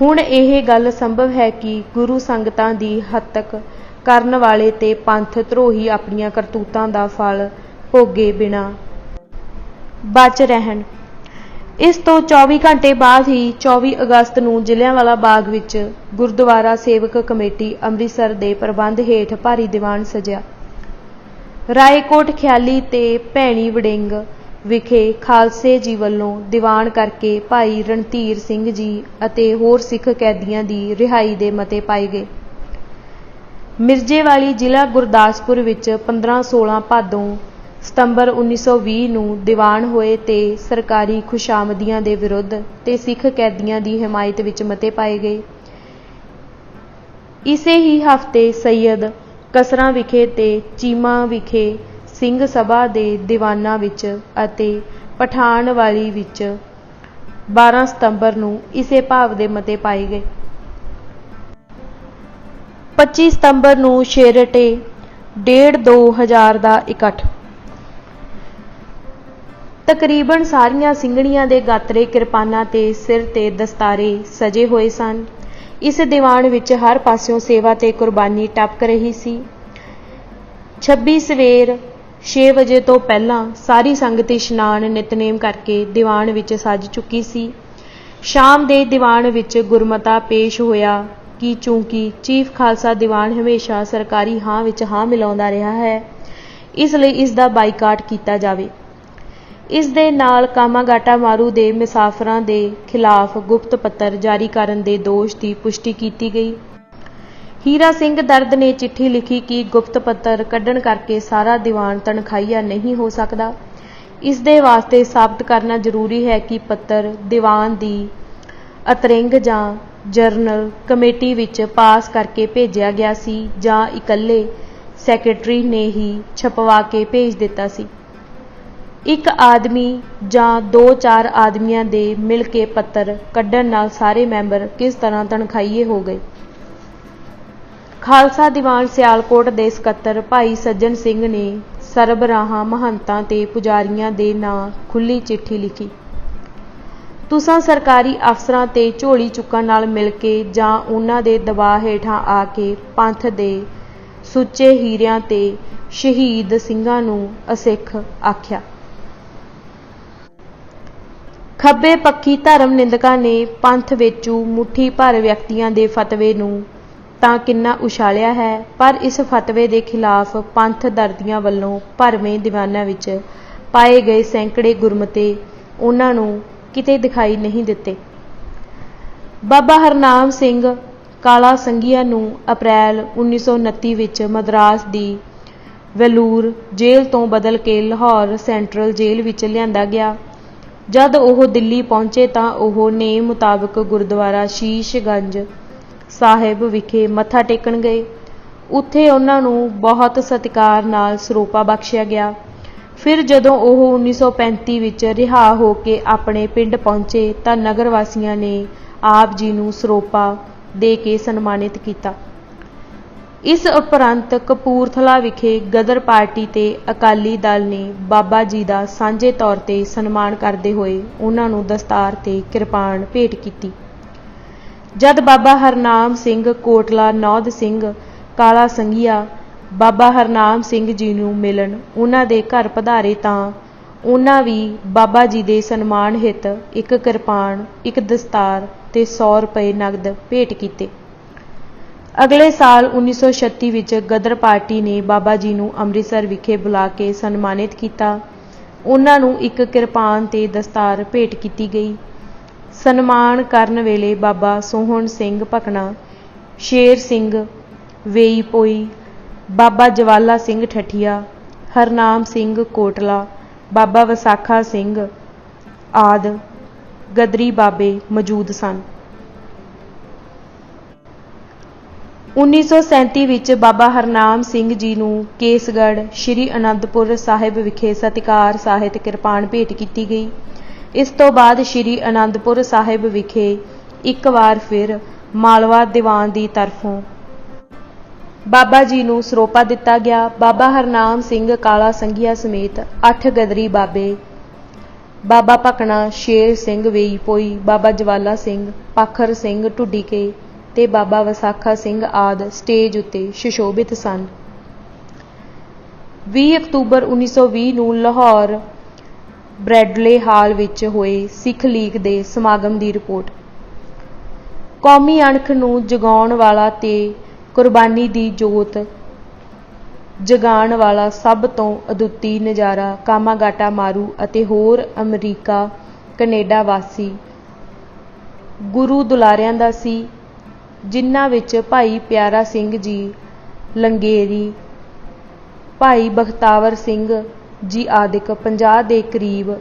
ਹੁਣ ਇਹ ਗੱਲ ਸੰਭਵ ਹੈ ਕਿ ਗੁਰੂ ਸੰਗਤਾਂ ਦੀ ਹੱਤਕ ਕਰਨ ਵਾਲੇ ਤੇ ਪੰਥ ਧਰੋਹੀ ਆਪਣੀਆਂ ਕਰਤੂਤਾਂ ਦਾ ਫਲ ਭੋਗੇ ਬਿਨਾਂ ਬਚ ਰਹਿਣ। ਇਸ ਤੋਂ 24 ਘੰਟੇ ਬਾਅਦ ਹੀ 24 ਅਗਸਤ ਨੂੰ ਜਲਿਆਂਵਾਲਾ ਬਾਗ ਵਿੱਚ ਗੁਰਦੁਆਰਾ ਸੇਵਕ ਕਮੇਟੀ ਅੰਮ੍ਰਿਤਸਰ ਦੇ ਪ੍ਰਬੰਧ ਹੇਠ ਭਾਰੀ ਦੀਵਾਨ ਸਜਿਆ। ਰਾਏਕੋਟ ਖਿਆਲੀ ਤੇ ਭੈਣੀ ਵੜਿੰਗ ਵਿਖੇ ਖਾਲਸੇ ਜੀ ਵੱਲੋਂ ਦੀਵਾਨ ਕਰਕੇ ਭਾਈ ਰਣਧੀਰ ਸਿੰਘ ਜੀ ਅਤੇ ਹੋਰ ਸਿੱਖ ਕੈਦੀਆਂ ਦੀ ਰਿਹਾਈ ਦੇ ਮਤੇ ਪਾਏ ਗਏ। ਮਿਰਜ਼ੇਵਾਲੀ ਜ਼ਿਲ੍ਹਾ ਗੁਰਦਾਸਪੁਰ ਵਿੱਚ 15-16 ਭਾਦੋਂ ਸਤੰਬਰ 1920 ਨੂੰ ਦੀਵਾਨ ਹੋਏ ਤੇ ਸਰਕਾਰੀ ਖੁਸ਼ਾਮਦੀਆਂ ਦੇ ਵਿਰੁੱਧ ਤੇ ਸਿੱਖ ਕੈਦੀਆਂ ਦੀ ਹਮਾਇਤ ਵਿੱਚ ਮਤੇ ਪਾਏ ਗਏ। ਇਸੇ ਹੀ ਹਫ਼ਤੇ ਸੈਯਦ ਕਸਰਾਂ ਵਿਖੇ ਤੇ ਚੀਮਾ ਵਿਖੇ ਸਿੰਘ ਸਭਾ ਦੇ ਦੀਵਾਨਾਂ ਵਿੱਚ ਅਤੇ ਪਠਾਨਵਾਲੀ ਵਿੱਚ 12 ਸਤੰਬਰ ਨੂੰ ਇਸੇ ਭਾਵ ਦੇ ਮਤੇ ਪਾਏ ਗਏ। 25 ਸਤੰਬਰ ਨੂੰ ਛੇਹਰਟੇ 1,500-2,000 ਦਾ ਇਕੱਠ। ਤਕਰੀਬਨ ਸਾਰੀਆਂ ਸਿੰਘਣੀਆਂ ਦੇ ਗਾਤਰੇ, ਕਿਰਪਾਨਾਂ ਤੇ ਸਿਰ ਤੇ ਦਸਤਾਰੇ ਸਜੇ ਹੋਏ ਸਨ। ਇਸ ਦੀਵਾਨ ਵਿੱਚ ਹਰ ਪਾਸਿਓਂ ਸੇਵਾ ਤੇ ਕੁਰਬਾਨੀ ਟਪਕ ਰਹੀ ਸੀ। 26 ਸਵੇਰ 6 ਵਜੇ ਤੋਂ ਪਹਿਲਾਂ ਸਾਰੀ ਸੰਗਤ ਇਸ਼ਨਾਨ ਨਿਤਨੇਮ ਕਰਕੇ ਦੀਵਾਨ ਵਿੱਚ ਸੱਜ ਚੁੱਕੀ ਸੀ। ਸ਼ਾਮ ਦੇ ਦੀਵਾਨ ਵਿੱਚ ਗੁਰਮਤਾ ਪੇਸ਼ ਹੋਇਆ ਕਿ ਚੂੰਕਿ ਚੀਫ ਖਾਲਸਾ ਦੀਵਾਨ ਹਮੇਸ਼ਾ ਸਰਕਾਰੀ ਹਾਂ ਵਿੱਚ ਹਾਂ ਮਿਲਾਉਂਦਾ ਰਿਹਾ ਹੈ, ਇਸ ਲਈ ਇਸ ਦਾ ਬਾਈਕਾਟ ਕੀਤਾ ਜਾਵੇ। ਇਸ ਦੇ ਨਾਲ ਕਾਮਾਗਾਟਾ ਮਾਰੂ ਦੇ ਮੁਸਾਫਰਾਂ ਦੇ ਖਿਲਾਫ ਗੁਪਤ ਪੱਤਰ ਜਾਰੀ ਕਰਨ ਦੇ ਦੋਸ਼ ਦੀ ਪੁਸ਼ਟੀ ਕੀਤੀ ਗਈ। ਹੀਰਾ ਸਿੰਘ ਦਰਦ ਨੇ ਚਿੱਠੀ ਲਿਖੀ ਕਿ ਗੁਪਤ ਪੱਤਰ ਕੱਢਣ ਕਰਕੇ ਸਾਰਾ ਦੀਵਾਨ ਤਨਖਾਹੀਆ ਨਹੀਂ ਹੋ ਸਕਦਾ। ਇਸ ਦੇ ਵਾਸਤੇ ਸਾਬਤ ਕਰਨਾ ਜ਼ਰੂਰੀ ਹੈ ਕਿ ਪੱਤਰ ਦੀਵਾਨ ਦੀ ਅਤਰਿੰਗ ਜਾਂ ਜਰਨਲ ਕਮੇਟੀ ਵਿੱਚ ਪਾਸ ਕਰਕੇ ਭੇਜਿਆ ਗਿਆ ਸੀ ਜਾਂ ਇਕੱਲੇ ਸੈਕਟਰੀ ਨੇ ਹੀ ਛਪਵਾ ਕੇ ਭੇਜ ਦਿੱਤਾ ਸੀ। ਇੱਕ ਆਦਮੀ ਜਾਂ 2-4 ਆਦਮੀਆਂ ਦੇ ਮਿਲ ਕੇ ਪੱਤਰ ਕੱਢਣ ਨਾਲ ਸਾਰੇ ਮੈਂਬਰ ਕਿਸ ਤਰ੍ਹਾਂ ਤਨਖਾਹੀਏ ਹੋ ਗਏ। ਖਾਲਸਾ ਦੀਵਾਨ ਸਿਆਲਕੋਟ ਦੇ ਸਕੱਤਰ ਭਾਈ ਸੱਜਣ ਸਿੰਘ ਨੇ ਸਰਬਰਾਹਾਂ, ਮਹੰਤਾਂ ਤੇ ਪੁਜਾਰੀਆਂ ਦੇ ਨਾਂ ਖੁੱਲ੍ਹੀ ਚਿੱਠੀ ਲਿਖੀ। ਤੁਸਾਂ ਸਰਕਾਰੀ ਅਫਸਰਾਂ ਤੇ ਝੋਲੀ ਚੁੱਕਣ ਨਾਲ ਮਿਲ ਕੇ ਜਾਂ ਉਹਨਾਂ ਦੇ ਦਬਾਅ ਹੇਠਾਂ ਆ ਕੇ ਪੰਥ ਦੇ ਸੁੱਚੇ ਹੀਰਿਆਂ ਤੇ ਸ਼ਹੀਦ ਸਿੰਘਾਂ ਨੂੰ ਅਸਿੱਖ ਆਖਿਆ। ਖੱਬੇ ਪੱਖੀ ਧਰਮ ਨਿੰਦਕਾਂ ਨੇ ਪੰਥ ਵਿੱਚੋਂ ਮੁੱਠੀ ਭਰ ਵਿਅਕਤੀਆਂ ਦੇ ਫਤਵੇ ਨੂੰ ਤਾਂ ਕਿੰਨਾ ਉਛਾਲਿਆ ਹੈ, ਪਰ ਇਸ ਫਤਵੇ ਦੇ ਖਿਲਾਫ ਪੰਥ ਦਰਦੀਆਂ ਵੱਲੋਂ ਭਰਵੇਂ ਦੀਵਾਨਾਂ ਵਿੱਚ ਪਾਏ ਗਏ ਸੈਂਕੜੇ ਗੁਰਮਤੇ ਉਹਨਾਂ ਨੂੰ ਕਿਤੇ ਦਿਖਾਈ ਨਹੀਂ ਦਿੱਤੇ। ਬਾਬਾ ਹਰਨਾਮ ਸਿੰਘ ਕਾਲਾ ਸੰਘੀਆ ਨੂੰ ਅਪ੍ਰੈਲ 1929 ਵਿੱਚ ਮਦਰਾਸ ਦੀ ਵੈਲੂਰ ਜੇਲ੍ਹ ਤੋਂ ਬਦਲ ਕੇ ਲਾਹੌਰ ਸੈਂਟਰਲ ਜੇਲ੍ਹ ਵਿੱਚ ਲਿਆਂਦਾ ਗਿਆ। ਜਦ ਉਹ ਦਿੱਲੀ ਪਹੁੰਚੇ ਤਾਂ ਉਹ ਨੇਮ ਮੁਤਾਬਕ ਗੁਰਦੁਆਰਾ ਸ਼ੀਸ਼ਗੰਜ ਸਾਹਿਬ ਵਿਖੇ ਮੱਥਾ ਟੇਕਣ ਗਏ। ਉੱਥੇ ਉਹਨਾਂ ਨੂੰ ਬਹੁਤ ਸਤਿਕਾਰ ਨਾਲ ਸਰੋਪਾ ਬਖਸ਼ਿਆ ਗਿਆ। ਫਿਰ ਜਦੋਂ ਉਹ 1935 ਵਿੱਚ ਰਿਹਾ ਹੋ ਕੇ ਆਪਣੇ ਪਿੰਡ ਪਹੁੰਚੇ ਤਾਂ ਨਗਰ ਵਾਸੀਆਂ ਨੇ ਆਪ ਜੀ ਨੂੰ ਸਰੋਪਾ ਦੇ ਕੇ ਸਨਮਾਨਿਤ ਕੀਤਾ। ਇਸ ਉਪਰੰਤ ਕਪੂਰਥਲਾ ਵਿਖੇ ਗਦਰ ਪਾਰਟੀ ਤੇ ਅਕਾਲੀ ਦਲ ਨੇ ਬਾਬਾ ਜੀ ਦਾ ਸਾਂਝੇ ਤੌਰ ਤੇ ਸਨਮਾਨ ਕਰਦੇ ਹੋਏ ਉਹਨਾਂ ਨੂੰ ਦਸਤਾਰ ਤੇ ਕਿਰਪਾਨ ਭੇਟ ਕੀਤੀ। ਜਦ ਬਾਬਾ ਹਰਨਾਮ ਸਿੰਘ ਕੋਟਲਾ ਨੌਧ ਸਿੰਘ ਕਾਲਾ ਸੰਘੀਆ ਬਾਬਾ ਹਰਨਾਮ ਸਿੰਘ ਜੀ ਨੂੰ ਮਿਲਣ ਉਹਨਾਂ ਦੇ ਘਰ ਪਧਾਰੇ ਤਾਂ ਉਹਨਾਂ ਵੀ ਬਾਬਾ ਜੀ ਦੇ ਸਨਮਾਨ ਹਿੱਤ ਇੱਕ ਕਿਰਪਾਨ, ਇੱਕ ਦਸਤਾਰ ਤੇ 100 ਰੁਪਏ ਨਗਦ ਭੇਟ ਕੀਤੇ। ਅਗਲੇ ਸਾਲ 1936 ਵਿੱਚ ਗਦਰ ਪਾਰਟੀ ਨੇ ਬਾਬਾ ਜੀ ਨੂੰ ਅੰਮ੍ਰਿਤਸਰ ਵਿਖੇ ਬੁਲਾ ਕੇ ਸਨਮਾਨਿਤ ਕੀਤਾ। ਉਹਨਾਂ ਨੂੰ ਇੱਕ ਕਿਰਪਾਨ ਤੇ ਦਸਤਾਰ ਭੇਟ ਕੀਤੀ ਗਈ। ਸਨਮਾਨ ਕਰਨ ਵੇਲੇ ਬਾਬਾ ਸੋਹਣ ਸਿੰਘ ਭਕਨਾ, ਸ਼ੇਰ ਸਿੰਘ ਵੇਈਪੋਈ, ਬਾਬਾ ਜਵਾਲਾ ਸਿੰਘ ਠੱਠੀਆ, ਹਰਨਾਮ ਸਿੰਘ ਕੋਟਲਾ, ਬਾਬਾ ਵਿਸਾਖਾ ਸਿੰਘ ਆਦਿ ਗਦਰੀ ਬਾਬੇ ਮੌਜੂਦ ਸਨ। 1937 ਵਿੱਚ ਬਾਬਾ ਹਰਨਾਮ ਸਿੰਘ ਜੀ ਨੂੰ ਕੇਸਗੜ੍ਹ ਸ਼੍ਰੀ ਅਨੰਦਪੁਰ ਸਾਹਿਬ ਵਿਖੇ ਸਤਿਕਾਰ ਸਾਹਿਤ ਕਿਰਪਾਨ ਭੇਟ ਕੀਤੀ ਗਈ। ਇਸ ਤੋਂ ਬਾਅਦ ਸ਼੍ਰੀ ਅਨੰਦਪੁਰ ਸਾਹਿਬ ਵਿਖੇ ਇੱਕ ਵਾਰ ਫਿਰ ਮਾਲਵਾ ਦੀਵਾਨ ਦੀ ਤਰਫੋਂ ਬਾਬਾ ਜੀ ਨੂੰ ਸਰੋਪਾ ਦਿੱਤਾ ਗਿਆ। ਬਾਬਾ ਹਰਨਾਮ ਸਿੰਘ ਕਾਲਾ ਸੰਘੀਆ ਸਮੇਤ 8 ਗਦਰੀ ਬਾਬੇ, ਬਾਬਾ ਭਕਨਾ, ਸ਼ੇਰ ਸਿੰਘ ਵੇਈਪੋਈ, ਬਾਬਾ ਜਵਾਲਾ ਸਿੰਘ, ਪਾਖਰ ਸਿੰਘ ਢੁੱਡੀਕੇ ਤੇ ਬਾਬਾ ਵਿਸਾਖਾ ਸਿੰਘ ਆਦਿ ਸਟੇਜ ਉੱਤੇ ਸੁਸ਼ੋਭਿਤ ਸਨ। 20 ਅਕਤੂਬਰ 1920 ਨੂੰ ਲਾਹੌਰ ਬ੍ਰੈਡਲੇ ਹਾਲ ਵਿੱਚ ਹੋਏ ਸਿੱਖ ਲੀਗ ਦੇ ਸਮਾਗਮ ਦੀ ਰਿਪੋਰਟ। ਕੌਮੀ ਅਣਖ ਨੂੰ ਜਗਾਉਣ ਵਾਲਾ ਤੇ ਕੁਰਬਾਨੀ ਦੀ ਜੋਤ ਜਗਾਉਣ ਵਾਲਾ ਸਭ ਤੋਂ ਅਦੁੱਤੀ ਨਜ਼ਾਰਾ ਕਾਮਾਗਾਟਾ ਮਾਰੂ ਅਤੇ ਹੋਰ ਅਮਰੀਕਾ ਕੈਨੇਡਾ ਵਾਸੀ ਗੁਰੂ ਦੁਲਾਰਿਆਂ ਦਾ ਸੀ, ਜਿਨ੍ਹਾਂ ਵਿੱਚ ਭਾਈ ਪਿਆਰਾ ਸਿੰਘ ਜੀ ਲੰਗੇਰੀ, ਭਾਈ ਬਖਤਾਵਰ ਸਿੰਘ ਜੀ ਆਦਿਕ 50 ਦੇ ਕਰੀਬ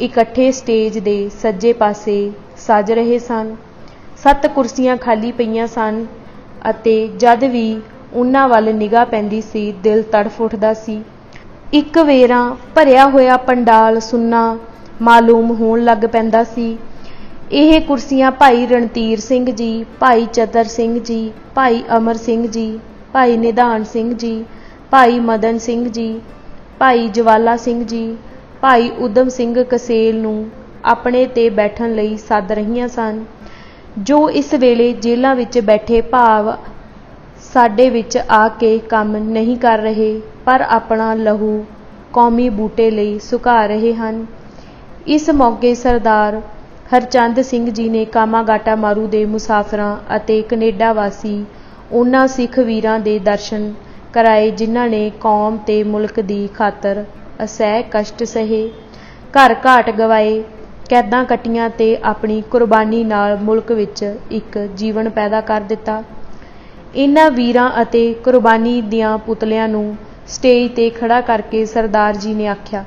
ਇਕੱਠੇ ਸਟੇਜ ਦੇ ਸੱਜੇ ਪਾਸੇ ਸੱਜ ਰਹੇ ਸਨ। 7 ਕੁਰਸੀਆਂ ਖਾਲੀ ਪਈਆਂ ਸਨ ਅਤੇ ਜਦ ਵੀ ਉਹਨਾਂ ਵੱਲ ਨਿਗਾਹ ਪੈਂਦੀ ਸੀ ਦਿਲ ਤੜਫ ਉੱਠਦਾ ਸੀ। ਇੱਕ ਵੇਰਾਂ ਭਰਿਆ ਹੋਇਆ ਪੰਡਾਲ ਸੁੰਨਾ ਮਾਲੂਮ ਹੋਣ ਲੱਗ ਪੈਂਦਾ ਸੀ। ਇਹ ਕੁਰਸੀਆਂ ਭਾਈ ਰਣਧੀਰ ਸਿੰਘ ਜੀ, ਭਾਈ ਚਤਰ ਸਿੰਘ ਜੀ, ਭਾਈ ਅਮਰ ਸਿੰਘ ਜੀ, ਭਾਈ ਨਿਧਾਨ ਸਿੰਘ ਜੀ, ਭਾਈ ਮਦਨ ਸਿੰਘ ਜੀ, ਭਾਈ ਜਵਾਲਾ ਸਿੰਘ ਜੀ, ਭਾਈ ਉਦਮ ਸਿੰਘ ਕਸੇਲ ਨੂੰ ਆਪਣੇ ਤੇ ਬੈਠਣ ਲਈ ਸੱਦ ਰਹੀਆਂ ਸਨ, ਜੋ ਇਸ ਵੇਲੇ ਜੇਲ੍ਹਾਂ ਵਿੱਚ ਬੈਠੇ ਭਾਵ ਸਾਡੇ ਵਿੱਚ ਆ ਕੇ ਕੰਮ ਨਹੀਂ ਕਰ ਰਹੇ, ਪਰ ਆਪਣਾ ਲਹੂ ਕੌਮੀ ਬੂਟੇ ਲਈ ਸੁਕਾ ਰਹੇ ਹਨ। ਇਸ ਮੌਕੇ ਸਰਦਾਰ ਹਰਚੰਦ ਸਿੰਘ ਜੀ ਨੇ ਕਾਮਾਗਾਟਾ ਮਾਰੂ ਦੇ ਮੁਸਾਫਰਾਂ ਅਤੇ ਕੈਨੇਡਾ ਵਾਸੀ ਉਹਨਾਂ ਸਿੱਖ ਵੀਰਾਂ ਦੇ ਦਰਸ਼ਨ ਕਰਾਏ, ਜਿਨ੍ਹਾਂ ਨੇ ਕੌਮ ਤੇ ਮੁਲਕ ਦੀ ਖਾਤਰ ਅਸਹਿ ਕਸ਼ਟ ਸਹੇ, ਘਰ ਘਾਟ ਗਵਾਏ, ਕੈਦਾਂ ਕੱਟੀਆਂ ਤੇ ਆਪਣੀ ਕੁਰਬਾਨੀ ਨਾਲ ਮੁਲਕ ਵਿੱਚ ਇੱਕ ਜੀਵਨ ਪੈਦਾ ਕਰ ਦਿੱਤਾ। ਇਹਨਾਂ ਵੀਰਾਂ ਅਤੇ ਕੁਰਬਾਨੀ ਦੀਆਂ ਪੁਤਲਿਆਂ ਨੂੰ ਸਟੇਜ ਤੇ ਖੜਾ ਕਰਕੇ ਸਰਦਾਰ ਜੀ ਨੇ ਆਖਿਆ,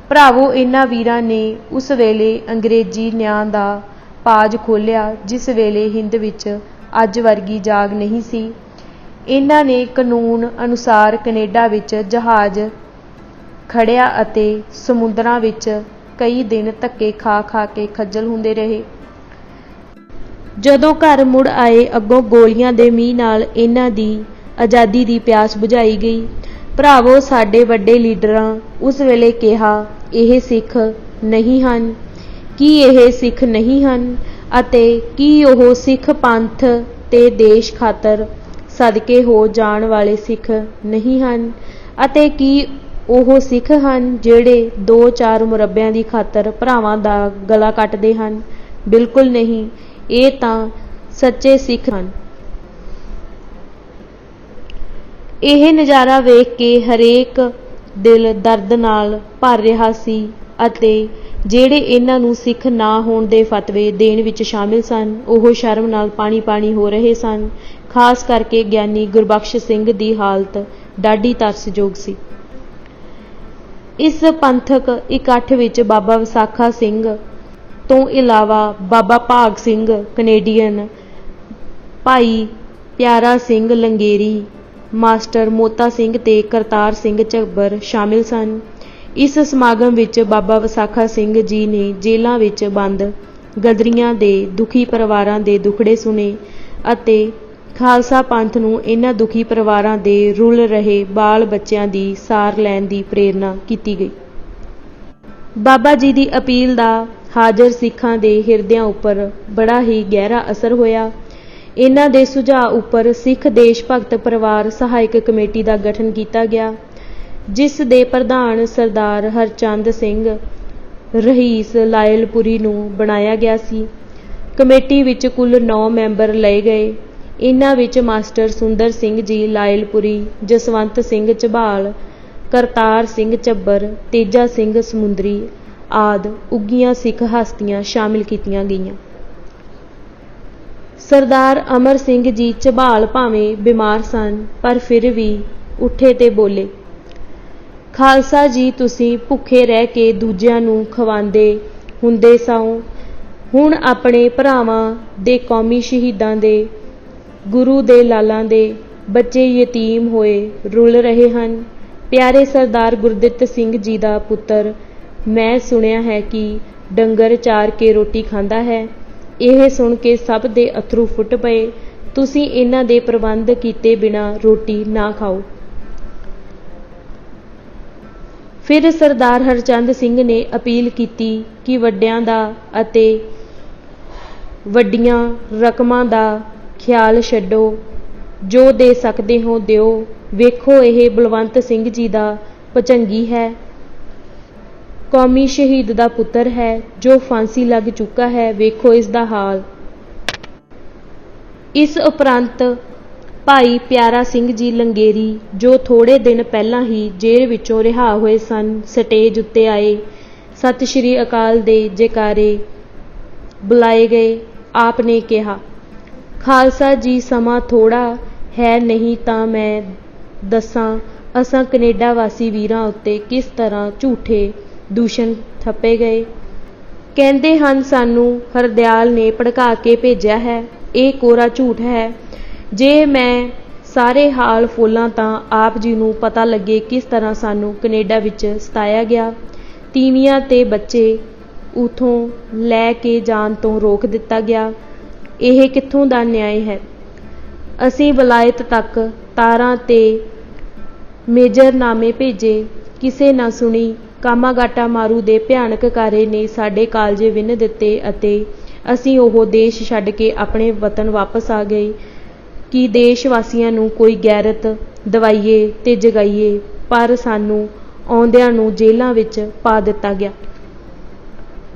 ਭਰਾਵੋ, ਇਹਨਾਂ ਵੀਰਾਂ ਨੇ ਉਸ ਵੇਲੇ ਅੰਗਰੇਜ਼ੀ ਨਿਆਂ ਦਾ ਪਾਜ ਖੋਲ੍ਹਿਆ ਜਿਸ ਵੇਲੇ ਹਿੰਦ ਵਿੱਚ ਅੱਜ ਵਰਗੀ ਜਾਗ ਨਹੀਂ ਸੀ। ਇਹਨਾਂ ਨੇ ਕਾਨੂੰਨ ਅਨੁਸਾਰ ਕੈਨੇਡਾ ਵਿੱਚ ਜਹਾਜ਼ ਖੜਿਆ ਅਤੇ ਸਮੁੰਦਰਾਂ ਵਿੱਚ ਕਈ ਦਿਨ ਧੱਕੇ ਖਾ ਖਾ ਕੇ ਖੱਜਲ ਹੁੰਦੇ ਰਹੇ। ਜਦੋਂ ਘਰ ਮੁੜ ਆਏ, ਅੱਗੋਂ ਗੋਲੀਆਂ ਦੇ ਮੀਂਹ ਨਾਲ ਇਹਨਾਂ ਦੀ ਆਜ਼ਾਦੀ ਦੀ ਪਿਆਸ ਬੁਝਾਈ ਗਈ। ਭਰਾਵੋ, ਸਾਡੇ ਵੱਡੇ ਲੀਡਰਾਂ ਉਸ ਵੇਲੇ ਕਿਹਾ, ਇਹ ਸਿੱਖ ਨਹੀਂ ਹਨ। ਕੀ ਇਹ ਸਿੱਖ ਨਹੀਂ ਹਨ? ਅਤੇ ਕੀ ਉਹ ਸਿੱਖ ਪੰਥ ਤੇ ਦੇਸ਼ ਖਾਤਰ ਸਦਕੇ ਹੋ ਜਾਣ ਵਾਲੇ ਸਿੱਖ ਨਹੀਂ ਹਨ? ਅਤੇ ਕੀ ਉਹ ਸਿੱਖ ਹਨ ਜਿਹੜੇ 2-4 ਮੁਰੱਬਿਆਂ ਦੀ ਖਾਤਰ ਭਰਾਵਾਂ ਦਾ ਗਲਾ ਕੱਟਦੇ ਹਨ? ਬਿਲਕੁਲ ਨਹੀਂ, ਇਹ ਤਾਂ ਸੱਚੇ ਸਿੱਖ ਹਨ। ਇਹ ਨਜ਼ਾਰਾ ਵੇਖ ਕੇ ਹਰੇਕ ਦਿਲ ਦਰਦ ਨਾਲ ਭਰ ਰਿਹਾ ਸੀ ਅਤੇ ਜਿਹੜੇ ਇਹਨਾਂ ਨੂੰ ਸਿੱਖ ਨਾ ਹੋਣ ਦੇ ਫਤਵੇ ਦੇਣ ਵਿੱਚ ਸ਼ਾਮਿਲ ਸਨ, ਉਹ ਸ਼ਰਮ ਨਾਲ ਪਾਣੀ ਹੋ ਰਹੇ ਸਨ। ਖਾਸ ਕਰਕੇ ਗਿਆਨੀ ਗੁਰਬਖਸ਼ ਸਿੰਘ ਦੀ ਹਾਲਤ ਡਾਢੀ ਤਰਸਯੋਗ ਸੀ। ਇਸ ਪੰਥਕ ਇਕੱਠ ਵਿੱਚ ਬਾਬਾ ਵਿਸਾਖਾ ਸਿੰਘ ਤੋਂ ਇਲਾਵਾ ਬਾਬਾ ਭਾਗ ਸਿੰਘ ਕੈਨੇਡੀਅਨ, ਭਾਈ ਪਿਆਰਾ ਸਿੰਘ ਲੰਗੇਰੀ, ਮਾਸਟਰ ਮੋਤਾ ਸਿੰਘ ਤੇ ਕਰਤਾਰ ਸਿੰਘ ਝੱਬਰ ਸ਼ਾਮਿਲ ਸਨ। ਇਸ ਸਮਾਗਮ ਵਿੱਚ ਬਾਬਾ ਵਿਸਾਖਾ ਸਿੰਘ ਜੀ ਨੇ ਜੇਲ੍ਹਾਂ ਵਿੱਚ ਬੰਦ ਗਦਰੀਆਂ ਦੇ ਦੁਖੀ ਪਰਿਵਾਰਾਂ ਦੇ ਦੁੱਖੜੇ ਸੁਣੇ ਅਤੇ ਖਾਲਸਾ ਪੰਥ ਨੂੰ ਇਹਨਾਂ ਦੁਖੀ ਪਰਿਵਾਰਾਂ ਦੇ ਰੁਲ ਰਹੇ ਬਾਲ ਬੱਚਿਆਂ ਦੀ ਸਾਰ ਲੈਣ ਦੀ ਪ੍ਰੇਰਨਾ ਕੀਤੀ ਗਈ। ਬਾਬਾ ਜੀ ਦੀ ਅਪੀਲ ਦਾ ਹਾਜ਼ਰ ਸਿੱਖਾਂ ਦੇ ਹਿਰਦਿਆਂ ਉੱਪਰ ਬੜਾ ਹੀ ਗਹਿਰਾ ਅਸਰ ਹੋਇਆ। ਇਹਨਾਂ ਦੇ ਸੁਝਾਅ ਉੱਪਰ ਸਿੱਖ ਦੇਸ਼ ਭਗਤ ਪਰਿਵਾਰ ਸਹਾਇਕ ਕਮੇਟੀ ਦਾ ਗਠਨ ਕੀਤਾ ਗਿਆ, ਜਿਸ ਦੇ ਪ੍ਰਧਾਨ ਸਰਦਾਰ ਹਰਚੰਦ ਸਿੰਘ ਰਹੀਸ ਲਾਇਲਪੁਰੀ ਨੂੰ ਬਣਾਇਆ ਗਿਆ ਸੀ। ਕਮੇਟੀ ਵਿੱਚ ਕੁੱਲ 9 ਮੈਂਬਰ ਲਏ ਗਏ। ਇਹਨਾਂ ਵਿੱਚ ਮਾਸਟਰ ਸੁੰਦਰ ਸਿੰਘ ਜੀ ਲਾਇਲਪੁਰੀ, ਜਸਵੰਤ ਸਿੰਘ ਝਬਾਲ, ਕਰਤਾਰ ਸਿੰਘ ਝੱਬਰ, ਤੇਜਾ ਸਿੰਘ ਸਮੁੰਦਰੀ ਆਦਿ ਉੱਘੀਆਂ ਸਿੱਖ ਹਸਤੀਆਂ ਸ਼ਾਮਿਲ ਕੀਤੀਆਂ ਗਈਆਂ। ਸਰਦਾਰ ਅਮਰ ਸਿੰਘ ਜੀ ਝਬਾਲ ਭਾਵੇਂ ਬਿਮਾਰ ਸਨ, ਪਰ ਫਿਰ ਵੀ ਉੱਠੇ ਤੇ ਬੋਲੇ, ਖਾਲਸਾ ਜੀ, ਤੁਸੀਂ ਭੁੱਖੇ ਰਹਿ ਕੇ ਦੂਜਿਆਂ ਨੂੰ ਖਵਾਉਂਦੇ ਹੁੰਦੇ ਸੋ, ਹੁਣ ਆਪਣੇ ਭਰਾਵਾਂ ਦੇ ਕੌਮੀ ਸ਼ਹੀਦਾਂ ਦੇ, ਗੁਰੂ ਦੇ ਲਾਲਾਂ ਦੇ ਬੱਚੇ ਯਤੀਮ ਹੋਏ ਰੁਲ ਰਹੇ ਹਨ। ਪਿਆਰੇ ਸਰਦਾਰ ਗੁਰਦਿੱਤ ਸਿੰਘ ਜੀ ਦਾ ਪੁੱਤਰ ਮੈਂ ਸੁਣਿਆ ਹੈ ਕਿ ਡੰਗਰ ਚਾਰ ਕੇ ਰੋਟੀ ਖਾਂਦਾ ਹੈ। ਇਹ ਸੁਣ ਕੇ ਸਭ ਦੇ ਅਥਰੂ ਫੁੱਟ ਪਏ। ਤੁਸੀਂ ਇਹਨਾਂ ਦੇ ਪ੍ਰਬੰਧ ਕੀਤੇ ਬਿਨਾਂ ਰੋਟੀ ਨਾ ਖਾਓ। ਫਿਰ ਸਰਦਾਰ ਹਰਚੰਦ ਸਿੰਘ ਨੇ ਅਪੀਲ ਕੀਤੀ ਕਿ ਵੱਡਿਆਂ ਦਾ ਅਤੇ ਵੱਡੀਆਂ ਰਕਮਾਂ ਦਾ ਖਿਆਲ ਛੱਡੋ, ਜੋ ਦੇ ਸਕਦੇ ਹੋ ਦਿਓ। ਵੇਖੋ, ਇਹ ਬਲਵੰਤ ਸਿੰਘ ਜੀ ਦਾ ਭੁਜੰਗੀ ਹੈ, ਕੌਮੀ ਸ਼ਹੀਦ ਦਾ ਪੁੱਤਰ ਹੈ, ਜੋ ਫਾਂਸੀ ਲੱਗ ਚੁੱਕਾ ਹੈ। ਵੇਖੋ ਇਸ ਦਾ ਹਾਲ। ਇਸ ਉਪਰੰਤ ਭਾਈ ਪਿਆਰਾ ਸਿੰਘ ਜੀ ਲੰਗੇਰੀ, ਜੋ ਥੋੜ੍ਹੇ ਦਿਨ ਪਹਿਲਾਂ ਹੀ ਜੇਲ੍ਹ ਵਿੱਚੋਂ ਰਿਹਾ ਹੋਏ ਸਨ, ਸਟੇਜ ਉੱਤੇ ਆਏ। ਸਤਿ ਸ਼੍ਰੀ ਅਕਾਲ ਦੇ ਜੈਕਾਰੇ ਬੁਲਾਏ ਗਏ। ਆਪ ਨੇ ਕਿਹਾ, ਖਾਲਸਾ ਜੀ, ਸਮਾਂ ਥੋੜ੍ਹਾ ਹੈ, ਨਹੀਂ ਤਾਂ ਮੈਂ ਦੱਸਾਂ ਅਸਾਂ ਕਨੇਡਾ ਵਾਸੀ ਵੀਰਾਂ ਉੱਤੇ ਕਿਸ ਤਰ੍ਹਾਂ ਝੂਠੇ ਦੂਸ਼ਣ ਥੱਪੇ ਗਏ। ਕਹਿੰਦੇ ਹਨ ਸਾਨੂੰ ਹਰਦਿਆਲ ਨੇ ਭੜਕਾ ਕੇ ਭੇਜਿਆ ਹੈ। ਇਹ ਕੋਰਾ ਝੂਠ ਹੈ। ਜੇ ਮੈਂ ਸਾਰੇ ਹਾਲ ਫੋਲਾਂ ਤਾਂ ਆਪ ਜੀ ਨੂੰ ਪਤਾ ਲੱਗੇ ਕਿਸ ਤਰ੍ਹਾਂ ਸਾਨੂੰ ਕਨੇਡਾ ਵਿੱਚ ਸਤਾਇਆ ਗਿਆ। ਤੀਵੀਆਂ ਤੇ ਬੱਚੇ ਉਥੋਂ ਲੈ ਕੇ ਜਾਣ ਤੋਂ ਰੋਕ ਦਿੱਤਾ ਗਿਆ। ਇਹ ਕਿੱਥੋਂ ਦਾ ਨਿਆਂ ਹੈ? ਅਸੀਂ ਵਲਾਇਤ ਤੱਕ ਤਾਰਾਂ ਤੇ ਮੇਜਰਨਾਮੇ ਭੇਜੇ, ਕਿਸੇ ਨਾ ਸੁਣੀ। ਕਾਮਾਗਾਟਾ ਮਾਰੂ ਦੇ ਭਿਆਨਕ ਕਾਰੇ ਨੇ ਸਾਡੇ ਕਾਲਜੇ ਵਿੰਨ੍ਹ ਦਿੱਤੇ ਅਤੇ ਅਸੀਂ ਉਹ ਦੇਸ਼ ਛੱਡ ਕੇ ਆਪਣੇ ਵਤਨ ਵਾਪਸ ਆ ਗਏ ਕਿ ਦੇਸ਼ ਵਾਸੀਆਂ ਨੂੰ ਕੋਈ ਗੈਰਤ ਦਵਾਈਏ ਤੇ ਜਗਾਈਏ, ਪਰ ਸਾਨੂੰ ਆਉਂਦਿਆਂ ਨੂੰ ਜੇਲ੍ਹਾਂ ਵਿੱਚ ਪਾ ਦਿੱਤਾ ਗਿਆ।